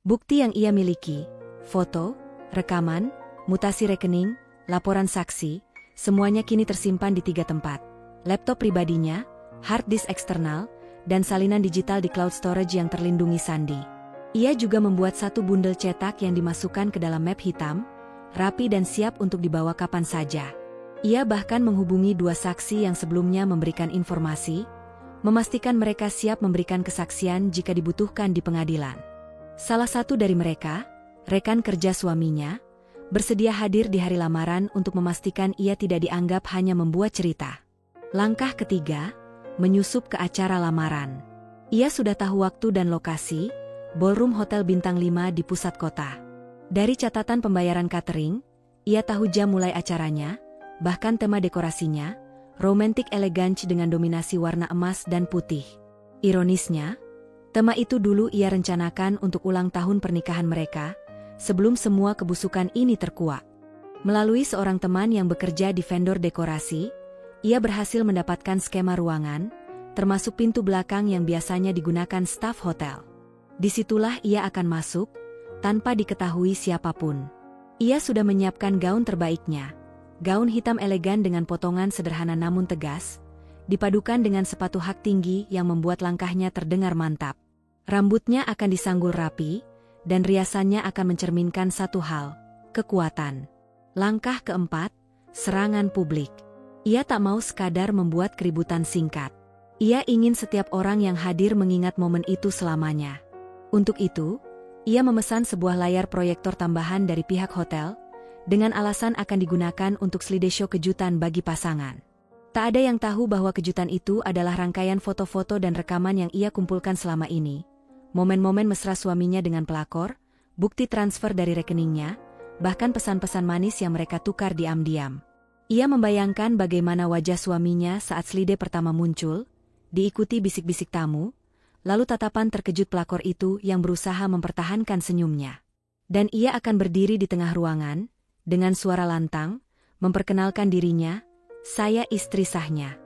S1: Bukti yang ia miliki, foto, rekaman, mutasi rekening, laporan saksi, semuanya kini tersimpan di 3 tempat. Laptop pribadinya, hard disk eksternal, dan salinan digital di cloud storage yang terlindungi sandi. Ia juga membuat 1 bundel cetak yang dimasukkan ke dalam map hitam, rapi dan siap untuk dibawa kapan saja. Ia bahkan menghubungi 2 saksi yang sebelumnya memberikan informasi, memastikan mereka siap memberikan kesaksian jika dibutuhkan di pengadilan. Salah satu dari mereka, rekan kerja suaminya, bersedia hadir di hari lamaran untuk memastikan ia tidak dianggap hanya membuat cerita. Langkah ketiga, menyusup ke acara lamaran. Ia sudah tahu waktu dan lokasi, ballroom hotel bintang 5 di pusat kota. Dari catatan pembayaran catering, ia tahu jam mulai acaranya, bahkan tema dekorasinya, romantic elegance dengan dominasi warna emas dan putih. Ironisnya, tema itu dulu ia rencanakan untuk ulang tahun pernikahan mereka, sebelum semua kebusukan ini terkuak. Melalui seorang teman yang bekerja di vendor dekorasi, ia berhasil mendapatkan skema ruangan, termasuk pintu belakang yang biasanya digunakan staf hotel. Disitulah ia akan masuk, tanpa diketahui siapapun. Ia sudah menyiapkan gaun terbaiknya, gaun hitam elegan dengan potongan sederhana namun tegas, dipadukan dengan sepatu hak tinggi yang membuat langkahnya terdengar mantap. Rambutnya akan disanggul rapi, dan riasannya akan mencerminkan satu hal, kekuatan. Langkah keempat, serangan publik. Ia tak mau sekadar membuat keributan singkat. Ia ingin setiap orang yang hadir mengingat momen itu selamanya. Untuk itu, ia memesan sebuah layar proyektor tambahan dari pihak hotel, dengan alasan akan digunakan untuk slideshow kejutan bagi pasangan. Tak ada yang tahu bahwa kejutan itu adalah rangkaian foto-foto dan rekaman yang ia kumpulkan selama ini. Momen-momen mesra suaminya dengan pelakor, bukti transfer dari rekeningnya, bahkan pesan-pesan manis yang mereka tukar diam-diam. Ia membayangkan bagaimana wajah suaminya saat slide pertama muncul, diikuti bisik-bisik tamu, lalu tatapan terkejut pelakor itu yang berusaha mempertahankan senyumnya. Dan ia akan berdiri di tengah ruangan, dengan suara lantang, memperkenalkan dirinya, "Saya istri sahnya."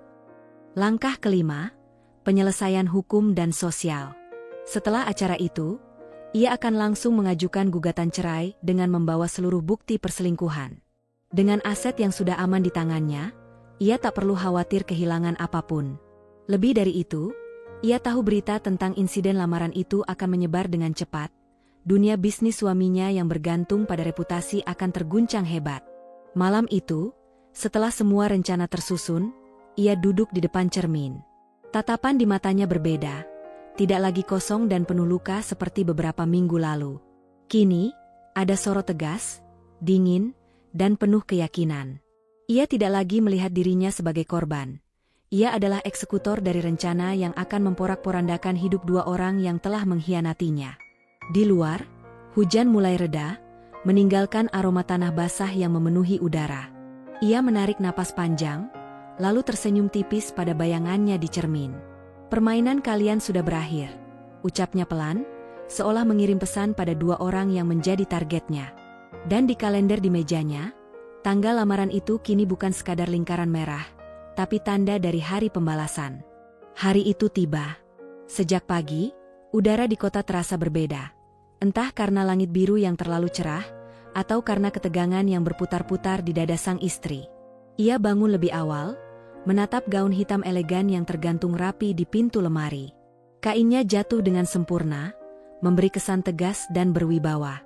S1: Langkah kelima, penyelesaian hukum dan sosial. Setelah acara itu, ia akan langsung mengajukan gugatan cerai dengan membawa seluruh bukti perselingkuhan. Dengan aset yang sudah aman di tangannya, ia tak perlu khawatir kehilangan apapun. Lebih dari itu, ia tahu berita tentang insiden lamaran itu akan menyebar dengan cepat. Dunia bisnis suaminya yang bergantung pada reputasi akan terguncang hebat. Malam itu, setelah semua rencana tersusun, ia duduk di depan cermin. Tatapan di matanya berbeda, tidak lagi kosong dan penuh luka seperti beberapa minggu lalu. Kini, ada sorot tegas, dingin, dan penuh keyakinan. Ia tidak lagi melihat dirinya sebagai korban. Ia adalah eksekutor dari rencana yang akan memporak-porandakan hidup 2 orang yang telah mengkhianatinya. Di luar, hujan mulai reda, meninggalkan aroma tanah basah yang memenuhi udara. Ia menarik napas panjang, lalu tersenyum tipis pada bayangannya di cermin. "Permainan kalian sudah berakhir," ucapnya pelan, seolah mengirim pesan pada 2 orang yang menjadi targetnya. Dan di kalender di mejanya, tanggal lamaran itu kini bukan sekadar lingkaran merah, tapi tanda dari hari pembalasan. Hari itu tiba. Sejak pagi, udara di kota terasa berbeda. Entah karena langit biru yang terlalu cerah, atau karena ketegangan yang berputar-putar di dada sang istri. Ia bangun lebih awal, menatap gaun hitam elegan yang tergantung rapi di pintu lemari. Kainnya jatuh dengan sempurna, memberi kesan tegas dan berwibawa.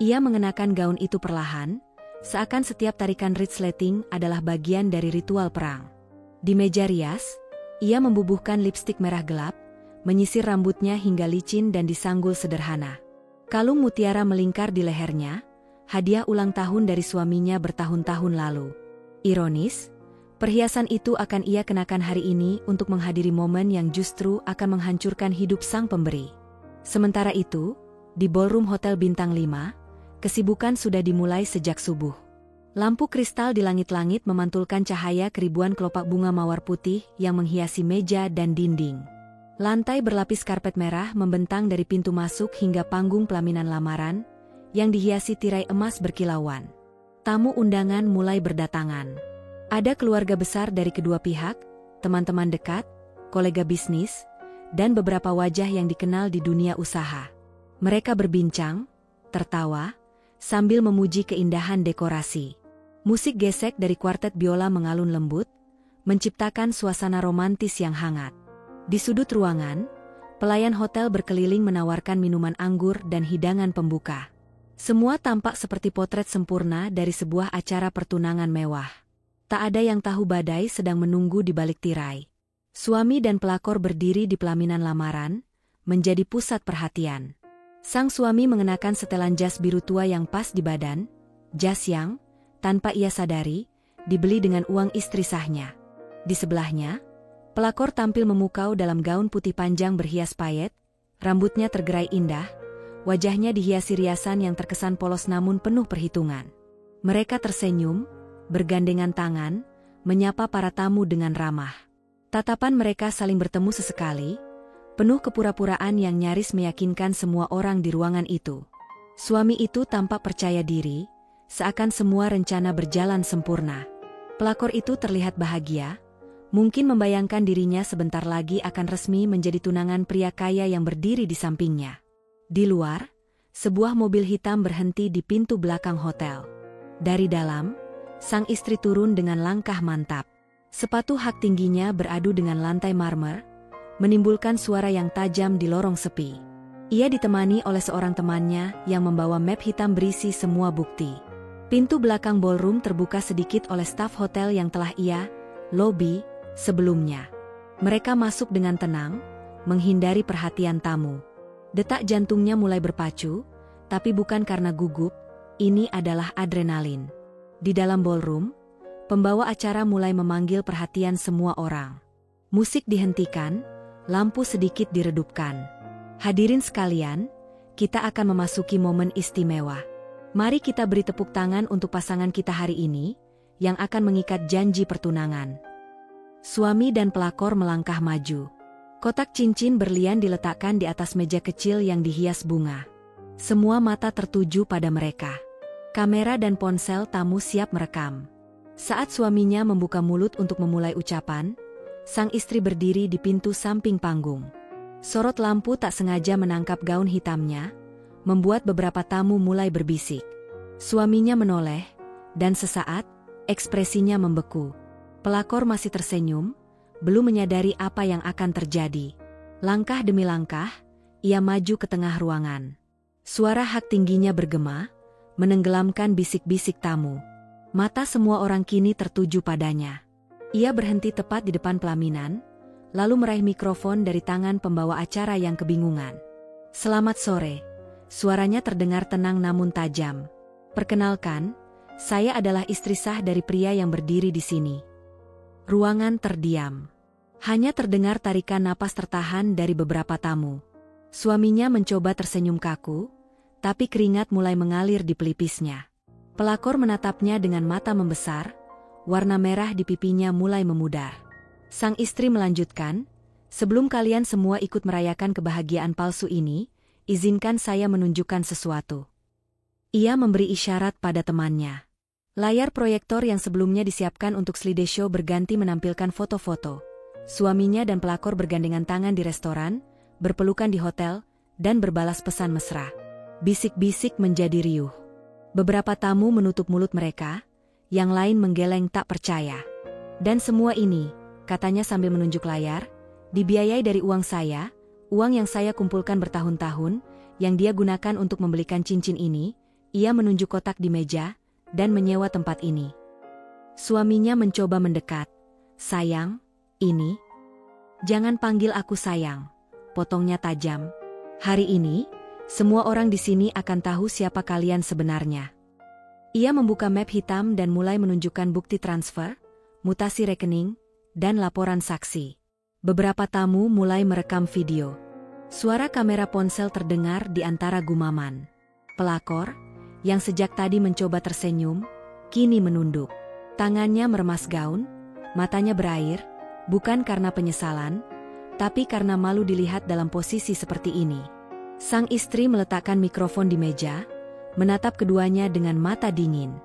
S1: Ia mengenakan gaun itu perlahan, Seakan setiap tarikan resleting adalah bagian dari ritual perang. Di meja rias, ia membubuhkan lipstik merah gelap, menyisir rambutnya hingga licin dan disanggul sederhana. Kalung mutiara melingkar di lehernya, hadiah ulang tahun dari suaminya bertahun-tahun lalu. Ironis, perhiasan itu akan ia kenakan hari ini untuk menghadiri momen yang justru akan menghancurkan hidup sang pemberi. Sementara itu, di ballroom Hotel Bintang 5, kesibukan sudah dimulai sejak subuh. Lampu kristal di langit-langit memantulkan cahaya keribuan kelopak bunga mawar putih yang menghiasi meja dan dinding. Lantai berlapis karpet merah membentang dari pintu masuk hingga panggung pelaminan lamaran, yang dihiasi tirai emas berkilauan. Tamu undangan mulai berdatangan. Ada keluarga besar dari kedua pihak, teman-teman dekat, kolega bisnis, dan beberapa wajah yang dikenal di dunia usaha. Mereka berbincang, tertawa, sambil memuji keindahan dekorasi. Musik gesek dari kuartet biola mengalun lembut, menciptakan suasana romantis yang hangat. Di sudut ruangan, pelayan hotel berkeliling menawarkan minuman anggur dan hidangan pembuka. Semua tampak seperti potret sempurna dari sebuah acara pertunangan mewah. Tak ada yang tahu badai sedang menunggu di balik tirai. Suami dan pelakor berdiri di pelaminan lamaran, menjadi pusat perhatian. Sang suami mengenakan setelan jas biru tua yang pas di badan, jas yang, tanpa ia sadari, dibeli dengan uang istri sahnya. Di sebelahnya, pelakor tampil memukau dalam gaun putih panjang berhias payet, rambutnya tergerai indah, wajahnya dihiasi riasan yang terkesan polos namun penuh perhitungan. Mereka tersenyum, bergandengan tangan, menyapa para tamu dengan ramah. Tatapan mereka saling bertemu sesekali, penuh kepura-puraan yang nyaris meyakinkan semua orang di ruangan itu. Suami itu tampak percaya diri, seakan semua rencana berjalan sempurna. Pelakor itu terlihat bahagia, mungkin membayangkan dirinya sebentar lagi akan resmi menjadi tunangan pria kaya yang berdiri di sampingnya. Di luar, sebuah mobil hitam berhenti di pintu belakang hotel. Dari dalam, sang istri turun dengan langkah mantap. Sepatu hak tingginya beradu dengan lantai marmer, menimbulkan suara yang tajam di lorong sepi. Ia ditemani oleh seorang temannya yang membawa map hitam berisi semua bukti. Pintu belakang ballroom terbuka sedikit oleh staf hotel yang telah ia lobi sebelumnya. Mereka masuk dengan tenang, menghindari perhatian tamu. Detak jantungnya mulai berpacu, tapi bukan karena gugup, ini adalah adrenalin. Di dalam ballroom, pembawa acara mulai memanggil perhatian semua orang. Musik dihentikan, lampu sedikit diredupkan. Hadirin sekalian, kita akan memasuki momen istimewa. Mari kita beri tepuk tangan untuk pasangan kita hari ini, yang akan mengikat janji pertunangan. Suami dan pelakor melangkah maju. Kotak cincin berlian diletakkan di atas meja kecil yang dihias bunga. Semua mata tertuju pada mereka. Kamera dan ponsel tamu siap merekam. Saat suaminya membuka mulut untuk memulai ucapan, sang istri berdiri di pintu samping panggung. Sorot lampu tak sengaja menangkap gaun hitamnya, membuat beberapa tamu mulai berbisik. Suaminya menoleh, dan sesaat, ekspresinya membeku. Pelakor masih tersenyum, belum menyadari apa yang akan terjadi. Langkah demi langkah, ia maju ke tengah ruangan. Suara hak tingginya bergema, menenggelamkan bisik-bisik tamu. Mata semua orang kini tertuju padanya. Ia berhenti tepat di depan pelaminan, lalu meraih mikrofon dari tangan pembawa acara yang kebingungan. "Selamat sore," suaranya terdengar tenang namun tajam. "Perkenalkan, saya adalah istri sah dari pria yang berdiri di sini." Ruangan terdiam. Hanya terdengar tarikan napas tertahan dari beberapa tamu. Suaminya mencoba tersenyum kaku, tapi keringat mulai mengalir di pelipisnya. Pelakor menatapnya dengan mata membesar, warna merah di pipinya mulai memudar. Sang istri melanjutkan, "Sebelum kalian semua ikut merayakan kebahagiaan palsu ini, izinkan saya menunjukkan sesuatu." Ia memberi isyarat pada temannya. Layar proyektor yang sebelumnya disiapkan untuk slideshow berganti menampilkan foto-foto. Suaminya dan pelakor bergandengan tangan di restoran, berpelukan di hotel, dan berbalas pesan mesra. Bisik-bisik menjadi riuh. Beberapa tamu menutup mulut mereka, yang lain menggeleng tak percaya. "Dan semua ini," katanya sambil menunjuk layar, "dibiayai dari uang saya, uang yang saya kumpulkan bertahun-tahun, yang dia gunakan untuk membelikan cincin ini." Ia menunjuk kotak di meja, dan menyewa tempat ini. Suaminya mencoba mendekat. "Sayang, ini..." "Jangan panggil aku sayang," potongnya tajam. "Hari ini, semua orang di sini akan tahu siapa kalian sebenarnya." Ia membuka map hitam dan mulai menunjukkan bukti transfer, mutasi rekening, dan laporan saksi. Beberapa tamu mulai merekam video. Suara kamera ponsel terdengar di antara gumaman. Pelakor, yang sejak tadi mencoba tersenyum, kini menunduk. Tangannya meremas gaun, matanya berair, bukan karena penyesalan, tapi karena malu dilihat dalam posisi seperti ini. Sang istri meletakkan mikrofon di meja, menatap keduanya dengan mata dingin.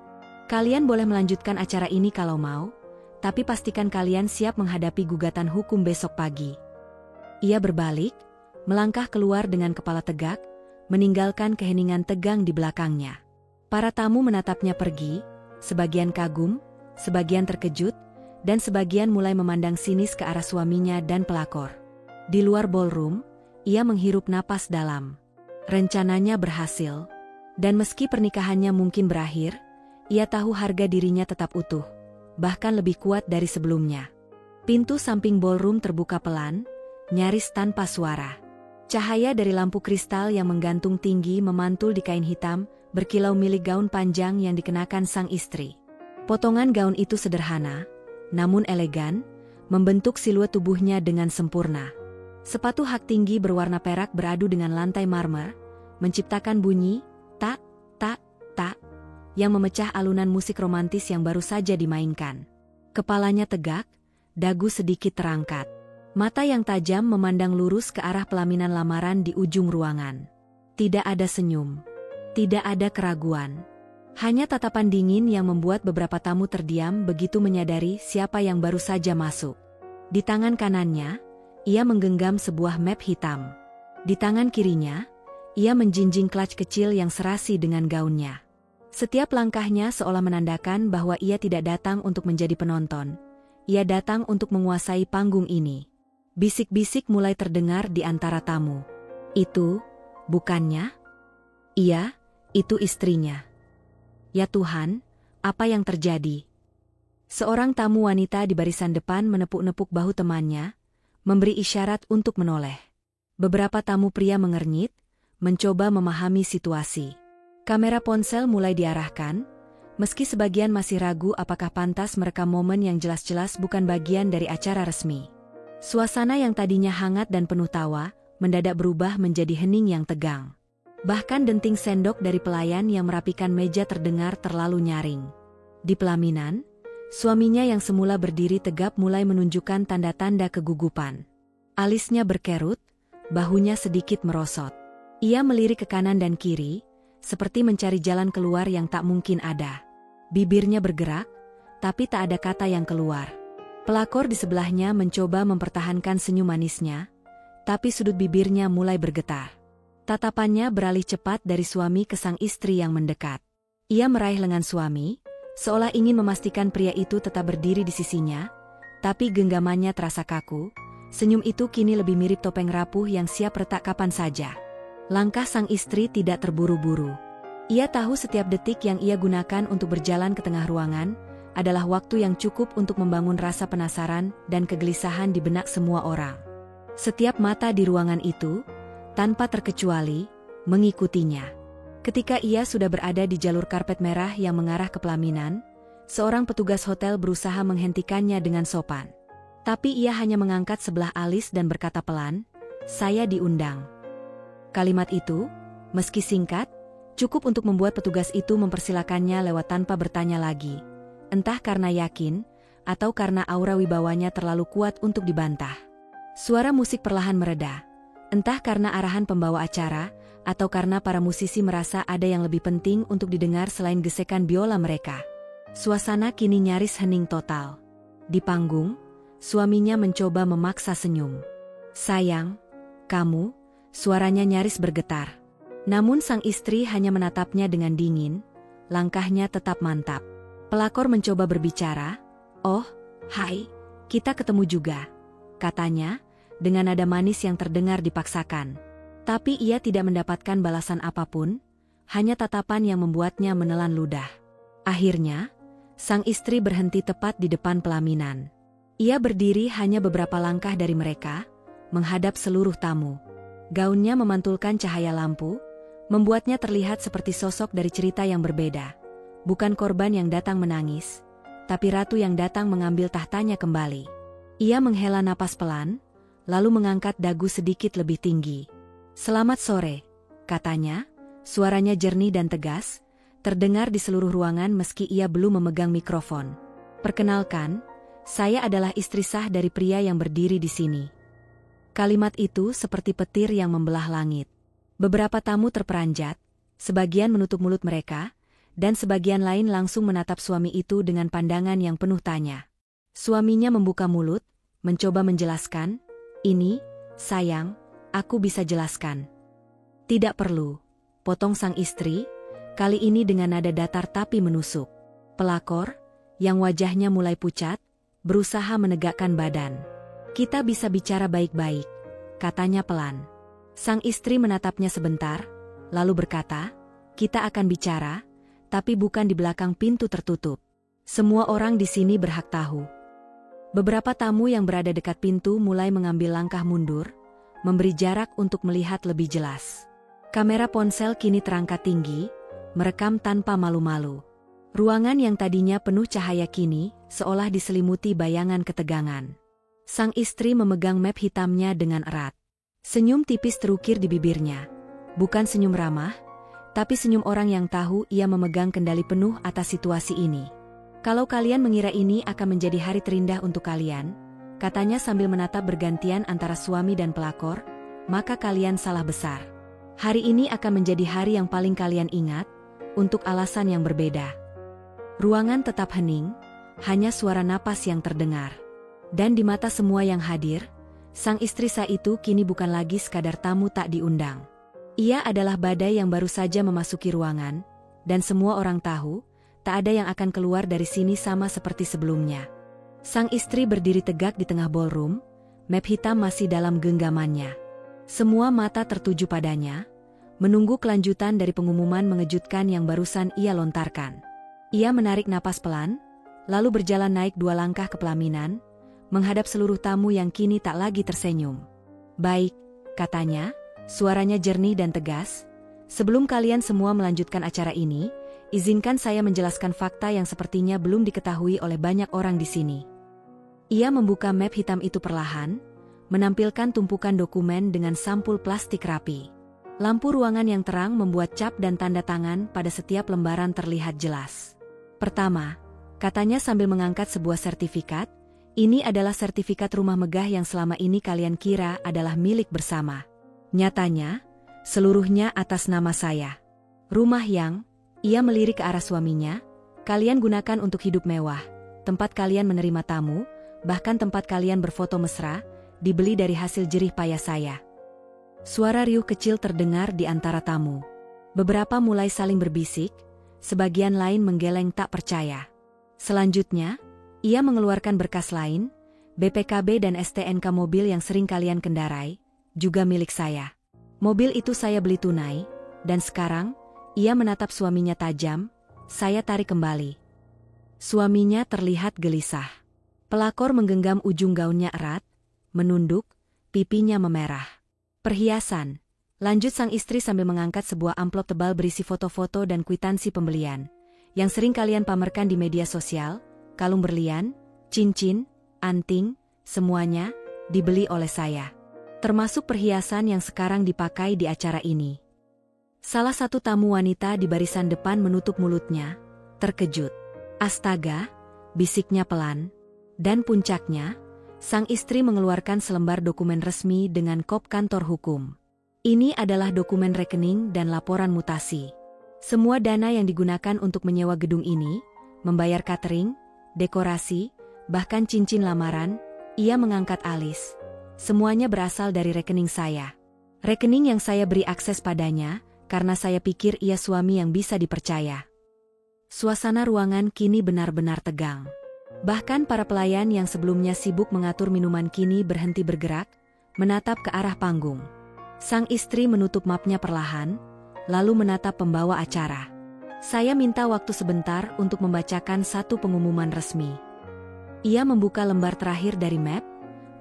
S1: "Kalian boleh melanjutkan acara ini kalau mau, tapi pastikan kalian siap menghadapi gugatan hukum besok pagi." Ia berbalik, melangkah keluar dengan kepala tegak, meninggalkan keheningan tegang di belakangnya. Para tamu menatapnya pergi, sebagian kagum, sebagian terkejut, dan sebagian mulai memandang sinis ke arah suaminya dan pelakor. Di luar ballroom, ia menghirup napas dalam. Rencananya berhasil. Dan meski pernikahannya mungkin berakhir, ia tahu harga dirinya tetap utuh, bahkan lebih kuat dari sebelumnya. Pintu samping ballroom terbuka pelan, nyaris tanpa suara. Cahaya dari lampu kristal yang menggantung tinggi memantul di kain hitam, berkilau milik gaun panjang yang dikenakan sang istri. Potongan gaun itu sederhana, namun elegan, membentuk siluet tubuhnya dengan sempurna. Sepatu hak tinggi berwarna perak beradu dengan lantai marmer, menciptakan bunyi, tak, tak, tak, yang memecah alunan musik romantis yang baru saja dimainkan. Kepalanya tegak, dagu sedikit terangkat. Mata yang tajam memandang lurus ke arah pelaminan lamaran di ujung ruangan. Tidak ada senyum. Tidak ada keraguan. Hanya tatapan dingin yang membuat beberapa tamu terdiam begitu menyadari siapa yang baru saja masuk. Di tangan kanannya, ia menggenggam sebuah map hitam. Di tangan kirinya, ia menjinjing clutch kecil yang serasi dengan gaunnya. Setiap langkahnya seolah menandakan bahwa ia tidak datang untuk menjadi penonton. Ia datang untuk menguasai panggung ini. Bisik-bisik mulai terdengar di antara tamu. "Itu, bukannya?" "Iya, itu istrinya." "Ya Tuhan, apa yang terjadi?" Seorang tamu wanita di barisan depan menepuk-nepuk bahu temannya, memberi isyarat untuk menoleh. Beberapa tamu pria mengernyit, mencoba memahami situasi. Kamera ponsel mulai diarahkan, meski sebagian masih ragu apakah pantas merekam momen yang jelas-jelas bukan bagian dari acara resmi. Suasana yang tadinya hangat dan penuh tawa, mendadak berubah menjadi hening yang tegang. Bahkan denting sendok dari pelayan yang merapikan meja terdengar terlalu nyaring. Di pelaminan, suaminya yang semula berdiri tegap mulai menunjukkan tanda-tanda kegugupan. Alisnya berkerut, bahunya sedikit merosot. Ia melirik ke kanan dan kiri, seperti mencari jalan keluar yang tak mungkin ada. Bibirnya bergerak, tapi tak ada kata yang keluar. Pelakor di sebelahnya mencoba mempertahankan senyum manisnya, tapi sudut bibirnya mulai bergetar. Tatapannya beralih cepat dari suami ke sang istri yang mendekat. Ia meraih lengan suami, seolah ingin memastikan pria itu tetap berdiri di sisinya, tapi genggamannya terasa kaku. Senyum itu kini lebih mirip topeng rapuh yang siap retak kapan saja. Langkah sang istri tidak terburu-buru. Ia tahu setiap detik yang ia gunakan untuk berjalan ke tengah ruangan adalah waktu yang cukup untuk membangun rasa penasaran dan kegelisahan di benak semua orang. Setiap mata di ruangan itu, tanpa terkecuali, mengikutinya. Ketika ia sudah berada di jalur karpet merah yang mengarah ke pelaminan, seorang petugas hotel berusaha menghentikannya dengan sopan. Tapi ia hanya mengangkat sebelah alis dan berkata pelan, "Saya diundang." Kalimat itu, meski singkat, cukup untuk membuat petugas itu mempersilakannya lewat tanpa bertanya lagi. Entah karena yakin, atau karena aura wibawanya terlalu kuat untuk dibantah. Suara musik perlahan mereda. Entah karena arahan pembawa acara, atau karena para musisi merasa ada yang lebih penting untuk didengar selain gesekan biola mereka. Suasana kini nyaris hening total. Di panggung, suaminya mencoba memaksa senyum. "Sayang, kamu," suaranya nyaris bergetar. Namun sang istri hanya menatapnya dengan dingin, langkahnya tetap mantap. Pelakor mencoba berbicara. "Oh, hai, kita ketemu juga," katanya, dengan nada manis yang terdengar dipaksakan. Tapi ia tidak mendapatkan balasan apapun, hanya tatapan yang membuatnya menelan ludah. Akhirnya, sang istri berhenti tepat di depan pelaminan. Ia berdiri hanya beberapa langkah dari mereka, menghadap seluruh tamu. Gaunnya memantulkan cahaya lampu, membuatnya terlihat seperti sosok dari cerita yang berbeda. Bukan korban yang datang menangis, tapi ratu yang datang mengambil tahtanya kembali. Ia menghela napas pelan, lalu mengangkat dagu sedikit lebih tinggi. "Selamat sore," katanya, suaranya jernih dan tegas, terdengar di seluruh ruangan meski ia belum memegang mikrofon. "Perkenalkan, saya adalah istri sah dari pria yang berdiri di sini." Kalimat itu seperti petir yang membelah langit. Beberapa tamu terperanjat, sebagian menutup mulut mereka, dan sebagian lain langsung menatap suami itu dengan pandangan yang penuh tanya. Suaminya membuka mulut, mencoba menjelaskan, "Ini, sayang, aku bisa jelaskan." "Tidak perlu," potong sang istri, kali ini dengan nada datar tapi menusuk. Pelakor, yang wajahnya mulai pucat, berusaha menegakkan badan. "Kita bisa bicara baik-baik," katanya pelan. Sang istri menatapnya sebentar, lalu berkata, "Kita akan bicara, tapi bukan di belakang pintu tertutup. Semua orang di sini berhak tahu." Beberapa tamu yang berada dekat pintu mulai mengambil langkah mundur, memberi jarak untuk melihat lebih jelas. Kamera ponsel kini terangkat tinggi, merekam tanpa malu-malu. Ruangan yang tadinya penuh cahaya kini seolah diselimuti bayangan ketegangan. Sang istri memegang map hitamnya dengan erat. Senyum tipis terukir di bibirnya. Bukan senyum ramah, tapi senyum orang yang tahu ia memegang kendali penuh atas situasi ini. "Kalau kalian mengira ini akan menjadi hari terindah untuk kalian," katanya sambil menatap bergantian antara suami dan pelakor, "maka kalian salah besar. Hari ini akan menjadi hari yang paling kalian ingat, untuk alasan yang berbeda." Ruangan tetap hening, hanya suara napas yang terdengar. Dan di mata semua yang hadir, sang istri sah itu kini bukan lagi sekadar tamu tak diundang. Ia adalah badai yang baru saja memasuki ruangan, dan semua orang tahu, tak ada yang akan keluar dari sini sama seperti sebelumnya. Sang istri berdiri tegak di tengah ballroom, map hitam masih dalam genggamannya. Semua mata tertuju padanya, menunggu kelanjutan dari pengumuman mengejutkan yang barusan ia lontarkan. Ia menarik napas pelan, lalu berjalan naik 2 langkah ke pelaminan, menghadap seluruh tamu yang kini tak lagi tersenyum. "Baik," katanya, suaranya jernih dan tegas, "sebelum kalian semua melanjutkan acara ini, izinkan saya menjelaskan fakta yang sepertinya belum diketahui oleh banyak orang di sini." Ia membuka map hitam itu perlahan, menampilkan tumpukan dokumen dengan sampul plastik rapi. Lampu ruangan yang terang membuat cap dan tanda tangan pada setiap lembaran terlihat jelas. "Pertama," katanya sambil mengangkat sebuah sertifikat, "ini adalah sertifikat rumah megah yang selama ini kalian kira adalah milik bersama. Nyatanya, seluruhnya atas nama saya. Rumah yang," ia melirik ke arah suaminya, "kalian gunakan untuk hidup mewah, tempat kalian menerima tamu, bahkan tempat kalian berfoto mesra, dibeli dari hasil jerih payah saya." Suara riuh kecil terdengar di antara tamu. Beberapa mulai saling berbisik, sebagian lain menggeleng tak percaya. Selanjutnya, ia mengeluarkan berkas lain, "BPKB dan STNK mobil yang sering kalian kendarai, juga milik saya. Mobil itu saya beli tunai, dan sekarang," ia menatap suaminya tajam, "saya tarik kembali." Suaminya terlihat gelisah. Pelakor menggenggam ujung gaunnya erat, menunduk, pipinya memerah. "Perhiasan," lanjut sang istri sambil mengangkat sebuah amplop tebal berisi foto-foto dan kwitansi pembelian, "yang sering kalian pamerkan di media sosial, kalung berlian, cincin, anting, semuanya dibeli oleh saya. Termasuk perhiasan yang sekarang dipakai di acara ini." Salah satu tamu wanita di barisan depan menutup mulutnya, terkejut. "Astaga," bisiknya pelan. Dan puncaknya, sang istri mengeluarkan selembar dokumen resmi dengan kop kantor hukum. Ini adalah dokumen rekening dan laporan mutasi. Semua dana yang digunakan untuk menyewa gedung ini, membayar catering, dekorasi, bahkan cincin lamaran, ia mengangkat alis. "Semuanya berasal dari rekening saya. Rekening yang saya beri akses padanya, karena saya pikir ia suami yang bisa dipercaya." Suasana ruangan kini benar-benar tegang. Bahkan para pelayan yang sebelumnya sibuk mengatur minuman kini berhenti bergerak, menatap ke arah panggung. Sang istri menutup mapnya perlahan, lalu menatap pembawa acara. Saya minta waktu sebentar untuk membacakan satu pengumuman resmi. Ia membuka lembar terakhir dari map,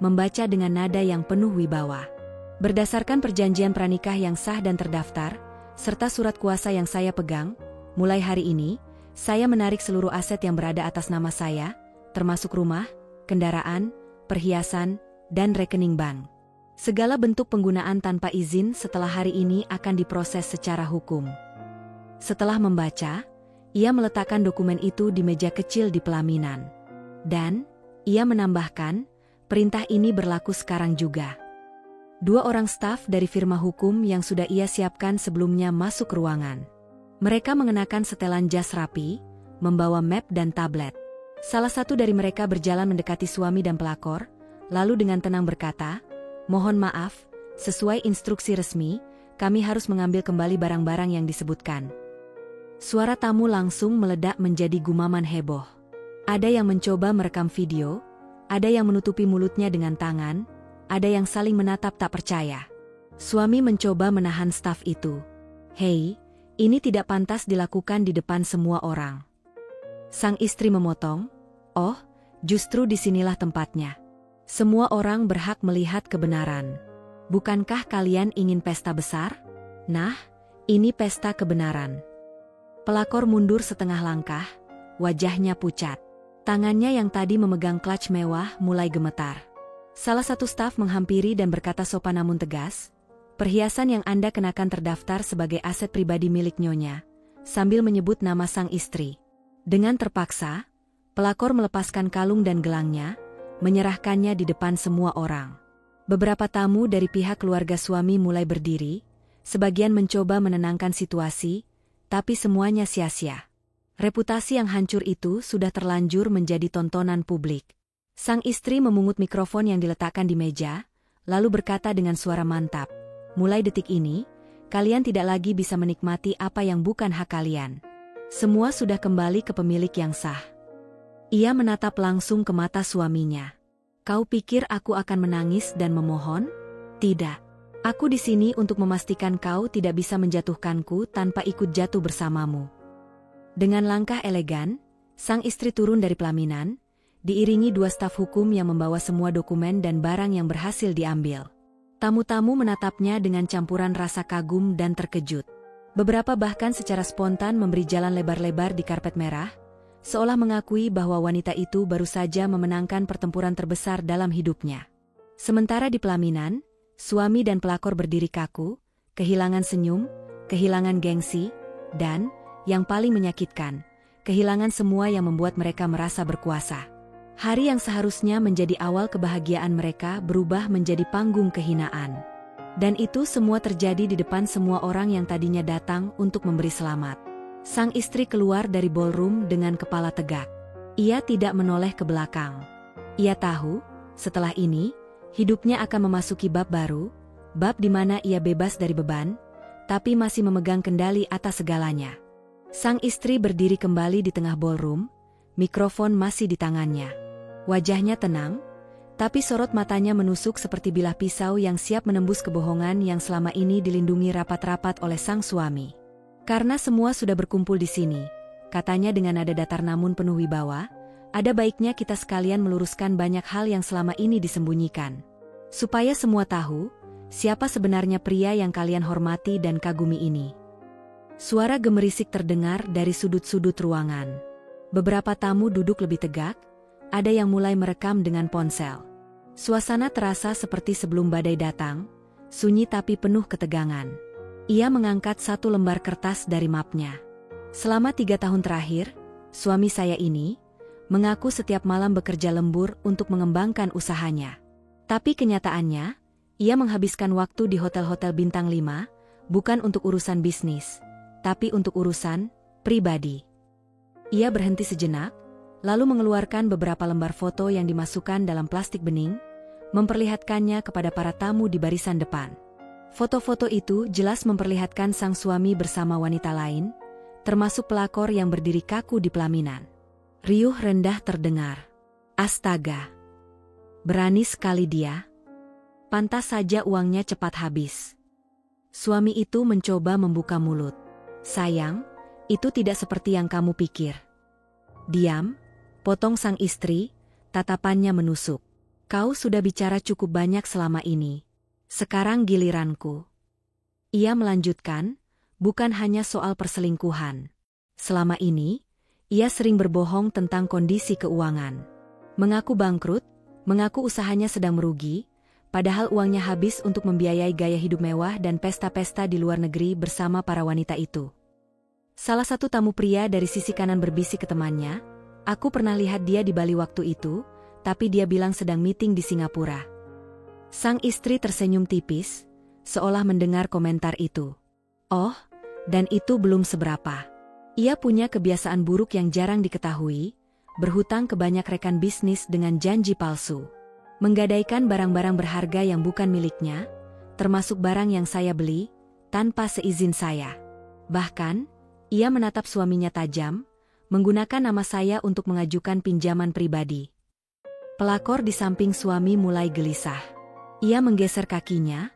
S1: membaca dengan nada yang penuh wibawa. Berdasarkan perjanjian pranikah yang sah dan terdaftar, serta surat kuasa yang saya pegang, mulai hari ini, saya menarik seluruh aset yang berada atas nama saya, termasuk rumah, kendaraan, perhiasan, dan rekening bank. Segala bentuk penggunaan tanpa izin setelah hari ini akan diproses secara hukum. Setelah membaca, ia meletakkan dokumen itu di meja kecil di pelaminan. Dan, ia menambahkan, perintah ini berlaku sekarang juga. 2 orang staf dari firma hukum yang sudah ia siapkan sebelumnya masuk ke ruangan. Mereka mengenakan setelan jas rapi, membawa map dan tablet. Salah satu dari mereka berjalan mendekati suami dan pelakor, lalu dengan tenang berkata, "Mohon maaf, sesuai instruksi resmi, kami harus mengambil kembali barang-barang yang disebutkan." Suara tamu langsung meledak menjadi gumaman heboh. Ada yang mencoba merekam video, ada yang menutupi mulutnya dengan tangan, ada yang saling menatap tak percaya. Suami mencoba menahan staf itu. "Hei, ini tidak pantas dilakukan di depan semua orang." Sang istri memotong, "Oh, justru disinilah tempatnya. Semua orang berhak melihat kebenaran. Bukankah kalian ingin pesta besar? Nah, ini pesta kebenaran." Pelakor mundur setengah langkah, wajahnya pucat. Tangannya yang tadi memegang clutch mewah mulai gemetar. Salah satu staf menghampiri dan berkata sopan namun tegas, "Perhiasan yang Anda kenakan terdaftar sebagai aset pribadi milik Nyonya," sambil menyebut nama sang istri. Dengan terpaksa, pelakor melepaskan kalung dan gelangnya, menyerahkannya di depan semua orang. Beberapa tamu dari pihak keluarga suami mulai berdiri, sebagian mencoba menenangkan situasi, tapi semuanya sia-sia. Reputasi yang hancur itu sudah terlanjur menjadi tontonan publik. Sang istri memungut mikrofon yang diletakkan di meja, lalu berkata dengan suara mantap, "Mulai detik ini, kalian tidak lagi bisa menikmati apa yang bukan hak kalian. Semua sudah kembali ke pemilik yang sah." Ia menatap langsung ke mata suaminya. "Kau pikir aku akan menangis dan memohon? Tidak. Aku di sini untuk memastikan kau tidak bisa menjatuhkanku tanpa ikut jatuh bersamamu." Dengan langkah elegan, sang istri turun dari pelaminan, diiringi 2 staf hukum yang membawa semua dokumen dan barang yang berhasil diambil. Tamu-tamu menatapnya dengan campuran rasa kagum dan terkejut. Beberapa bahkan secara spontan memberi jalan lebar-lebar di karpet merah, seolah mengakui bahwa wanita itu baru saja memenangkan pertempuran terbesar dalam hidupnya. Sementara di pelaminan, suami dan pelakor berdiri kaku, kehilangan senyum, kehilangan gengsi, dan, yang paling menyakitkan, kehilangan semua yang membuat mereka merasa berkuasa. Hari yang seharusnya menjadi awal kebahagiaan mereka berubah menjadi panggung kehinaan. Dan itu semua terjadi di depan semua orang yang tadinya datang untuk memberi selamat. Sang istri keluar dari ballroom dengan kepala tegak. Ia tidak menoleh ke belakang. Ia tahu, setelah ini, hidupnya akan memasuki bab baru, bab di mana ia bebas dari beban, tapi masih memegang kendali atas segalanya. Sang istri berdiri kembali di tengah ballroom, mikrofon masih di tangannya. Wajahnya tenang, tapi sorot matanya menusuk seperti bilah pisau yang siap menembus kebohongan yang selama ini dilindungi rapat-rapat oleh sang suami. "Karena semua sudah berkumpul di sini," katanya dengan nada datar namun penuh wibawa, "ada baiknya kita sekalian meluruskan banyak hal yang selama ini disembunyikan. Supaya semua tahu, siapa sebenarnya pria yang kalian hormati dan kagumi ini." Suara gemerisik terdengar dari sudut-sudut ruangan. Beberapa tamu duduk lebih tegak, ada yang mulai merekam dengan ponsel. Suasana terasa seperti sebelum badai datang, sunyi tapi penuh ketegangan. Ia mengangkat satu lembar kertas dari mapnya. "Selama 3 tahun terakhir, suami saya ini mengaku setiap malam bekerja lembur untuk mengembangkan usahanya. Tapi kenyataannya, ia menghabiskan waktu di hotel-hotel bintang 5, bukan untuk urusan bisnis, tapi untuk urusan pribadi." Ia berhenti sejenak, lalu mengeluarkan beberapa lembar foto yang dimasukkan dalam plastik bening, memperlihatkannya kepada para tamu di barisan depan. Foto-foto itu jelas memperlihatkan sang suami bersama wanita lain, termasuk pelakor yang berdiri kaku di pelaminan. Riuh rendah terdengar. "Astaga! Berani sekali dia. Pantas saja uangnya cepat habis." Suami itu mencoba membuka mulut. "Sayang, Itu tidak seperti yang kamu pikir. Diam, potong sang istri, tatapannya menusuk. Kau sudah bicara cukup banyak selama ini. Sekarang giliranku. Ia melanjutkan, bukan hanya soal perselingkuhan. Selama ini, ia sering berbohong tentang kondisi keuangan. Mengaku bangkrut, mengaku usahanya sedang merugi, padahal uangnya habis untuk membiayai gaya hidup mewah dan pesta-pesta di luar negeri bersama para wanita itu. Salah satu tamu pria dari sisi kanan berbisik ke temannya, "Aku pernah lihat dia di Bali waktu itu, tapi dia bilang sedang meeting di Singapura." Sang istri tersenyum tipis, seolah mendengar komentar itu. Oh, dan itu belum seberapa. Ia punya kebiasaan buruk yang jarang diketahui, berhutang ke banyak rekan bisnis dengan janji palsu. Menggadaikan barang-barang berharga yang bukan miliknya, termasuk barang yang saya beli, tanpa seizin saya. Bahkan, ia menatap suaminya tajam, menggunakan nama saya untuk mengajukan pinjaman pribadi. Pelakor di samping suami mulai gelisah. Ia menggeser kakinya,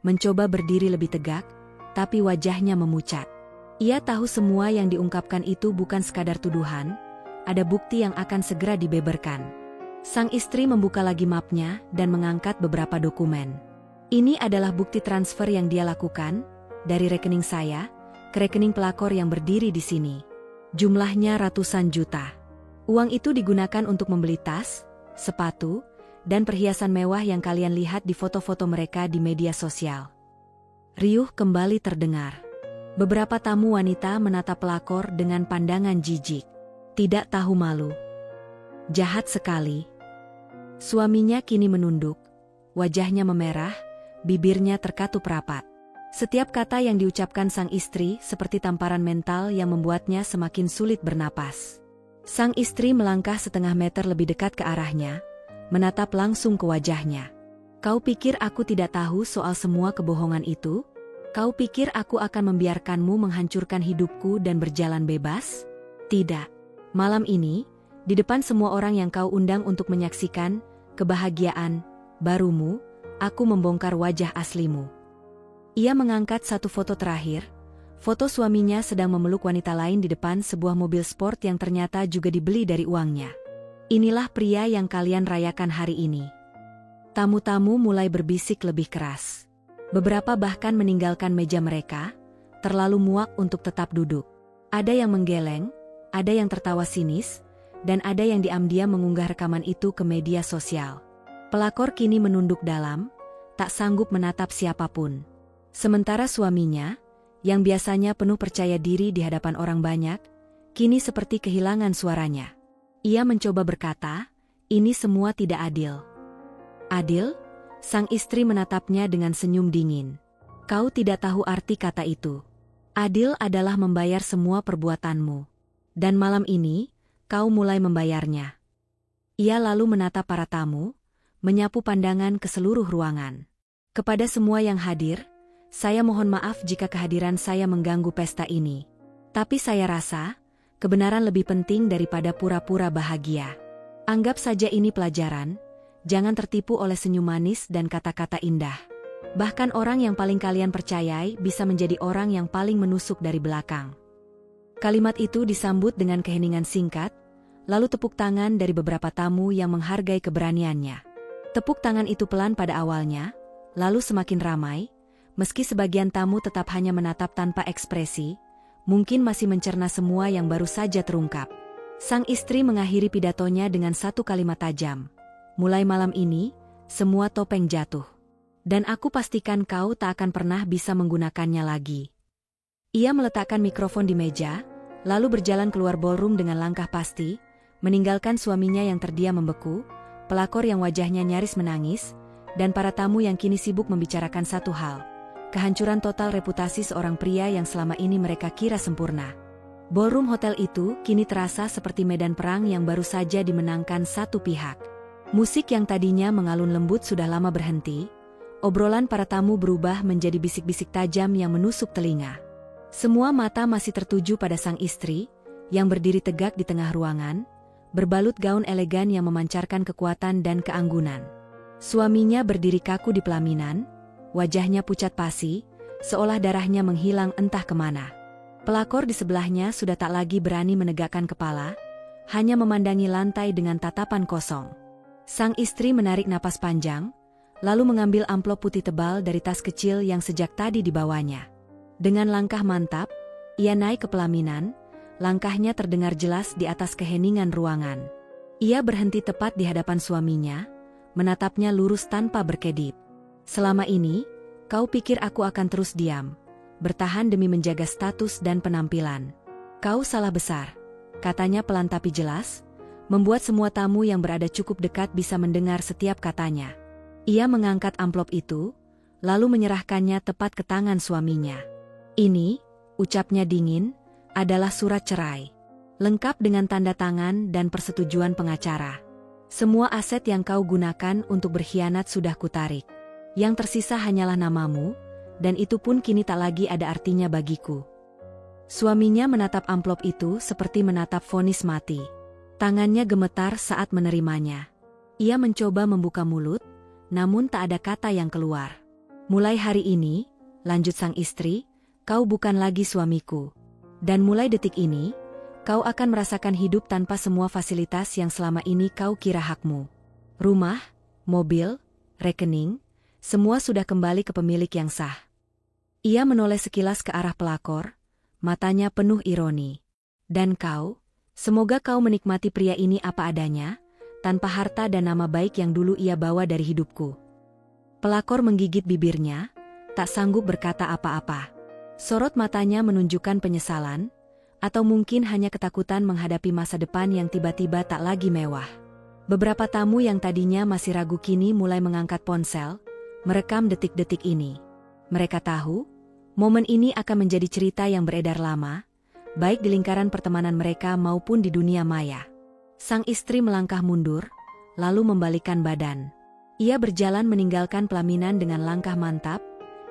S1: mencoba berdiri lebih tegak, tapi wajahnya memucat. Ia tahu semua yang diungkapkan itu bukan sekadar tuduhan, ada bukti yang akan segera dibeberkan. Sang istri membuka lagi mapnya dan mengangkat beberapa dokumen. Ini adalah bukti transfer yang dia lakukan, dari rekening saya, ke rekening pelakor yang berdiri di sini. Jumlahnya ratusan juta. Uang itu digunakan untuk membeli tas, sepatu, dan perhiasan mewah yang kalian lihat di foto-foto mereka di media sosial. Riuh kembali terdengar. Beberapa tamu wanita menatap pelakor dengan pandangan jijik. Tidak tahu malu. Jahat sekali. Suaminya kini menunduk, wajahnya memerah, bibirnya terkatup rapat. Setiap kata yang diucapkan sang istri seperti tamparan mental yang membuatnya semakin sulit bernapas. Sang istri melangkah setengah meter lebih dekat ke arahnya, menatap langsung ke wajahnya. Kau pikir aku tidak tahu soal semua kebohongan itu? Kau pikir aku akan membiarkanmu menghancurkan hidupku dan berjalan bebas? Tidak. Malam ini, di depan semua orang yang kau undang untuk menyaksikan kebahagiaan barumu, aku membongkar wajah aslimu. Ia mengangkat satu foto terakhir, foto suaminya sedang memeluk wanita lain di depan sebuah mobil sport yang ternyata juga dibeli dari uangnya. Inilah pria yang kalian rayakan hari ini. Tamu-tamu mulai berbisik lebih keras. Beberapa bahkan meninggalkan meja mereka, terlalu muak untuk tetap duduk. Ada yang menggeleng, ada yang tertawa sinis, dan ada yang diam-diam mengunggah rekaman itu ke media sosial. Pelakor kini menunduk dalam, tak sanggup menatap siapapun. Sementara suaminya, yang biasanya penuh percaya diri di hadapan orang banyak, kini seperti kehilangan suaranya. Ia mencoba berkata, "Ini semua tidak adil." "Adil?" Sang istri menatapnya dengan senyum dingin. "Kau tidak tahu arti kata itu. Adil adalah membayar semua perbuatanmu. Dan malam ini, kau mulai membayarnya." Ia lalu menatap para tamu, menyapu pandangan ke seluruh ruangan. "Kepada semua yang hadir, saya mohon maaf jika kehadiran saya mengganggu pesta ini. Tapi saya rasa, kebenaran lebih penting daripada pura-pura bahagia. Anggap saja ini pelajaran, jangan tertipu oleh senyum manis dan kata-kata indah. Bahkan orang yang paling kalian percayai bisa menjadi orang yang paling menusuk dari belakang." Kalimat itu disambut dengan keheningan singkat, lalu tepuk tangan dari beberapa tamu yang menghargai keberaniannya. Tepuk tangan itu pelan pada awalnya, lalu semakin ramai, meski sebagian tamu tetap hanya menatap tanpa ekspresi, mungkin masih mencerna semua yang baru saja terungkap. Sang istri mengakhiri pidatonya dengan satu kalimat tajam. "Mulai malam ini, semua topeng jatuh. Dan aku pastikan kau tak akan pernah bisa menggunakannya lagi." Ia meletakkan mikrofon di meja, lalu berjalan keluar ballroom dengan langkah pasti, meninggalkan suaminya yang terdiam membeku, pelakor yang wajahnya nyaris menangis, dan para tamu yang kini sibuk membicarakan satu hal. Kehancuran total reputasi seorang pria yang selama ini mereka kira sempurna. Ballroom hotel itu kini terasa seperti medan perang yang baru saja dimenangkan satu pihak. Musik yang tadinya mengalun lembut sudah lama berhenti, obrolan para tamu berubah menjadi bisik-bisik tajam yang menusuk telinga. Semua mata masih tertuju pada sang istri, yang berdiri tegak di tengah ruangan, berbalut gaun elegan yang memancarkan kekuatan dan keanggunan. Suaminya berdiri kaku di pelaminan, wajahnya pucat pasi, seolah darahnya menghilang entah kemana. Pelakor di sebelahnya sudah tak lagi berani menegakkan kepala, hanya memandangi lantai dengan tatapan kosong. Sang istri menarik napas panjang, lalu mengambil amplop putih tebal dari tas kecil yang sejak tadi dibawanya. Dengan langkah mantap, ia naik ke pelaminan, langkahnya terdengar jelas di atas keheningan ruangan. Ia berhenti tepat di hadapan suaminya, menatapnya lurus tanpa berkedip. "Selama ini, kau pikir aku akan terus diam, bertahan demi menjaga status dan penampilan. Kau salah besar," katanya pelan tapi jelas, membuat semua tamu yang berada cukup dekat bisa mendengar setiap katanya. Ia mengangkat amplop itu, lalu menyerahkannya tepat ke tangan suaminya. "Ini," ucapnya dingin, "adalah surat cerai. Lengkap dengan tanda tangan dan persetujuan pengacara. Semua aset yang kau gunakan untuk berkhianat sudah kutarik. Yang tersisa hanyalah namamu, dan itu pun kini tak lagi ada artinya bagiku." Suaminya menatap amplop itu seperti menatap vonis mati. Tangannya gemetar saat menerimanya. Ia mencoba membuka mulut, namun tak ada kata yang keluar. "Mulai hari ini," lanjut sang istri, "kau bukan lagi suamiku. Dan mulai detik ini, kau akan merasakan hidup tanpa semua fasilitas yang selama ini kau kira hakmu. Rumah, mobil, rekening, semua sudah kembali ke pemilik yang sah." Ia menoleh sekilas ke arah pelakor, matanya penuh ironi. "Dan kau, semoga kau menikmati pria ini apa adanya, tanpa harta dan nama baik yang dulu ia bawa dari hidupku." Pelakor menggigit bibirnya, tak sanggup berkata apa-apa. Sorot matanya menunjukkan penyesalan, atau mungkin hanya ketakutan menghadapi masa depan yang tiba-tiba tak lagi mewah. Beberapa tamu yang tadinya masih ragu kini mulai mengangkat ponsel, merekam detik-detik ini. Mereka tahu, momen ini akan menjadi cerita yang beredar lama, baik di lingkaran pertemanan mereka maupun di dunia maya. Sang istri melangkah mundur, lalu membalikkan badan. Ia berjalan meninggalkan pelaminan dengan langkah mantap,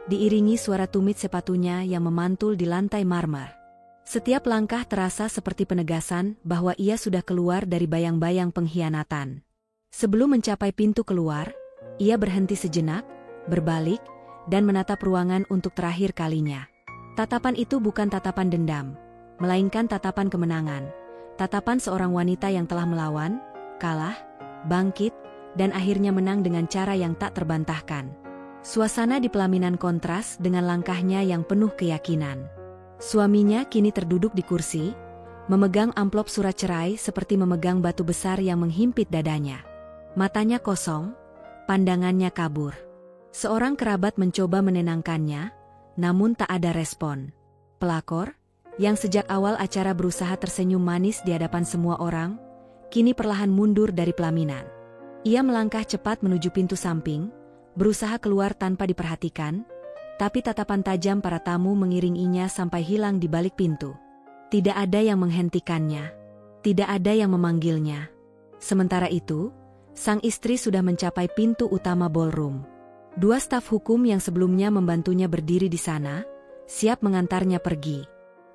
S1: diiringi suara tumit sepatunya yang memantul di lantai marmer. Setiap langkah terasa seperti penegasan bahwa ia sudah keluar dari bayang-bayang pengkhianatan. Sebelum mencapai pintu keluar, ia berhenti sejenak, berbalik, dan menatap ruangan untuk terakhir kalinya. Tatapan itu bukan tatapan dendam, melainkan tatapan kemenangan. Tatapan seorang wanita yang telah melawan, kalah, bangkit, dan akhirnya menang dengan cara yang tak terbantahkan. Suasana di pelaminan kontras dengan langkahnya yang penuh keyakinan. Suaminya kini terduduk di kursi, memegang amplop surat cerai seperti memegang batu besar yang menghimpit dadanya. Matanya kosong, pandangannya kabur. Seorang kerabat mencoba menenangkannya, namun tak ada respon. Pelakor, yang sejak awal acara berusaha tersenyum manis di hadapan semua orang, kini perlahan mundur dari pelaminan. Ia melangkah cepat menuju pintu samping, berusaha keluar tanpa diperhatikan, tapi tatapan tajam para tamu mengiringinya sampai hilang di balik pintu. Tidak ada yang menghentikannya, tidak ada yang memanggilnya. Sementara itu, sang istri sudah mencapai pintu utama ballroom. Dua staf hukum yang sebelumnya membantunya berdiri di sana, siap mengantarnya pergi.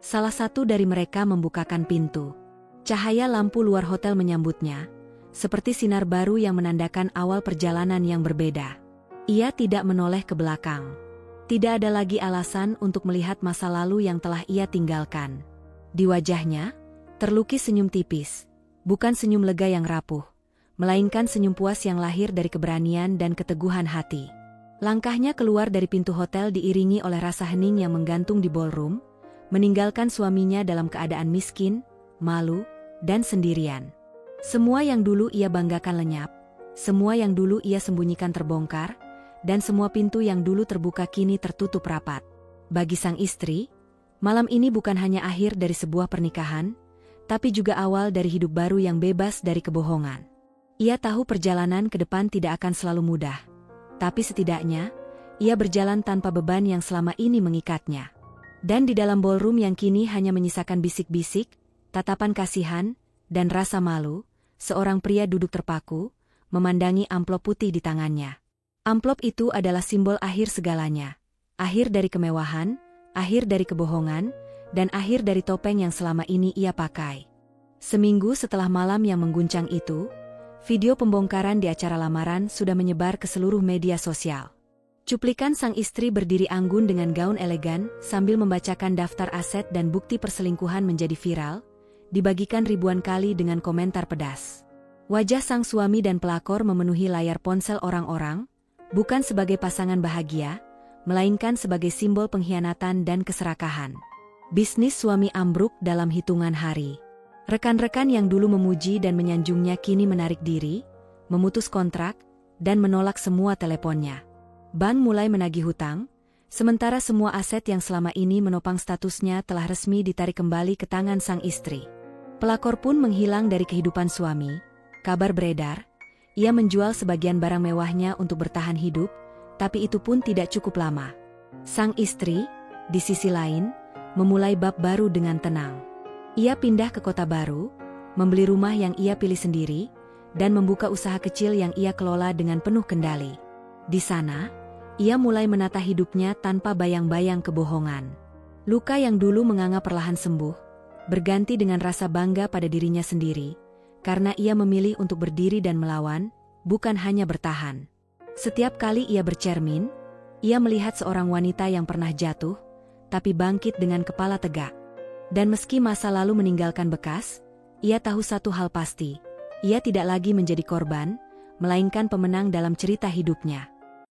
S1: Salah satu dari mereka membukakan pintu. Cahaya lampu luar hotel menyambutnya, seperti sinar baru yang menandakan awal perjalanan yang berbeda. Ia tidak menoleh ke belakang. Tidak ada lagi alasan untuk melihat masa lalu yang telah ia tinggalkan. Di wajahnya, terlukis senyum tipis, bukan senyum lega yang rapuh, melainkan senyum puas yang lahir dari keberanian dan keteguhan hati. Langkahnya keluar dari pintu hotel diiringi oleh rasa hening yang menggantung di ballroom, meninggalkan suaminya dalam keadaan miskin, malu, dan sendirian. Semua yang dulu ia banggakan lenyap, semua yang dulu ia sembunyikan terbongkar, dan semua pintu yang dulu terbuka kini tertutup rapat. Bagi sang istri, malam ini bukan hanya akhir dari sebuah pernikahan, tapi juga awal dari hidup baru yang bebas dari kebohongan. Ia tahu perjalanan ke depan tidak akan selalu mudah, tapi setidaknya, ia berjalan tanpa beban yang selama ini mengikatnya. Dan di dalam ballroom yang kini hanya menyisakan bisik-bisik, tatapan kasihan, dan rasa malu, seorang pria duduk terpaku, memandangi amplop putih di tangannya. Amplop itu adalah simbol akhir segalanya. Akhir dari kemewahan, akhir dari kebohongan, dan akhir dari topeng yang selama ini ia pakai. Seminggu setelah malam yang mengguncang itu, video pembongkaran di acara lamaran sudah menyebar ke seluruh media sosial. Cuplikan sang istri berdiri anggun dengan gaun elegan sambil membacakan daftar aset dan bukti perselingkuhan menjadi viral, dibagikan ribuan kali dengan komentar pedas. Wajah sang suami dan pelakor memenuhi layar ponsel orang-orang, bukan sebagai pasangan bahagia, melainkan sebagai simbol pengkhianatan dan keserakahan. Bisnis suami ambruk dalam hitungan hari. Rekan-rekan yang dulu memuji dan menyanjungnya kini menarik diri, memutus kontrak, dan menolak semua teleponnya. Bank mulai menagih hutang, sementara semua aset yang selama ini menopang statusnya telah resmi ditarik kembali ke tangan sang istri. Pelakor pun menghilang dari kehidupan suami. Kabar beredar, ia menjual sebagian barang mewahnya untuk bertahan hidup, tapi itu pun tidak cukup lama. Sang istri, di sisi lain, memulai bab baru dengan tenang. Ia pindah ke kota baru, membeli rumah yang ia pilih sendiri, dan membuka usaha kecil yang ia kelola dengan penuh kendali. Di sana, ia mulai menata hidupnya tanpa bayang-bayang kebohongan. Luka yang dulu menganga perlahan sembuh, berganti dengan rasa bangga pada dirinya sendiri, karena ia memilih untuk berdiri dan melawan, bukan hanya bertahan. Setiap kali ia bercermin, ia melihat seorang wanita yang pernah jatuh, tapi bangkit dengan kepala tegak. Dan meski masa lalu meninggalkan bekas, ia tahu satu hal pasti, ia tidak lagi menjadi korban, melainkan pemenang dalam cerita hidupnya.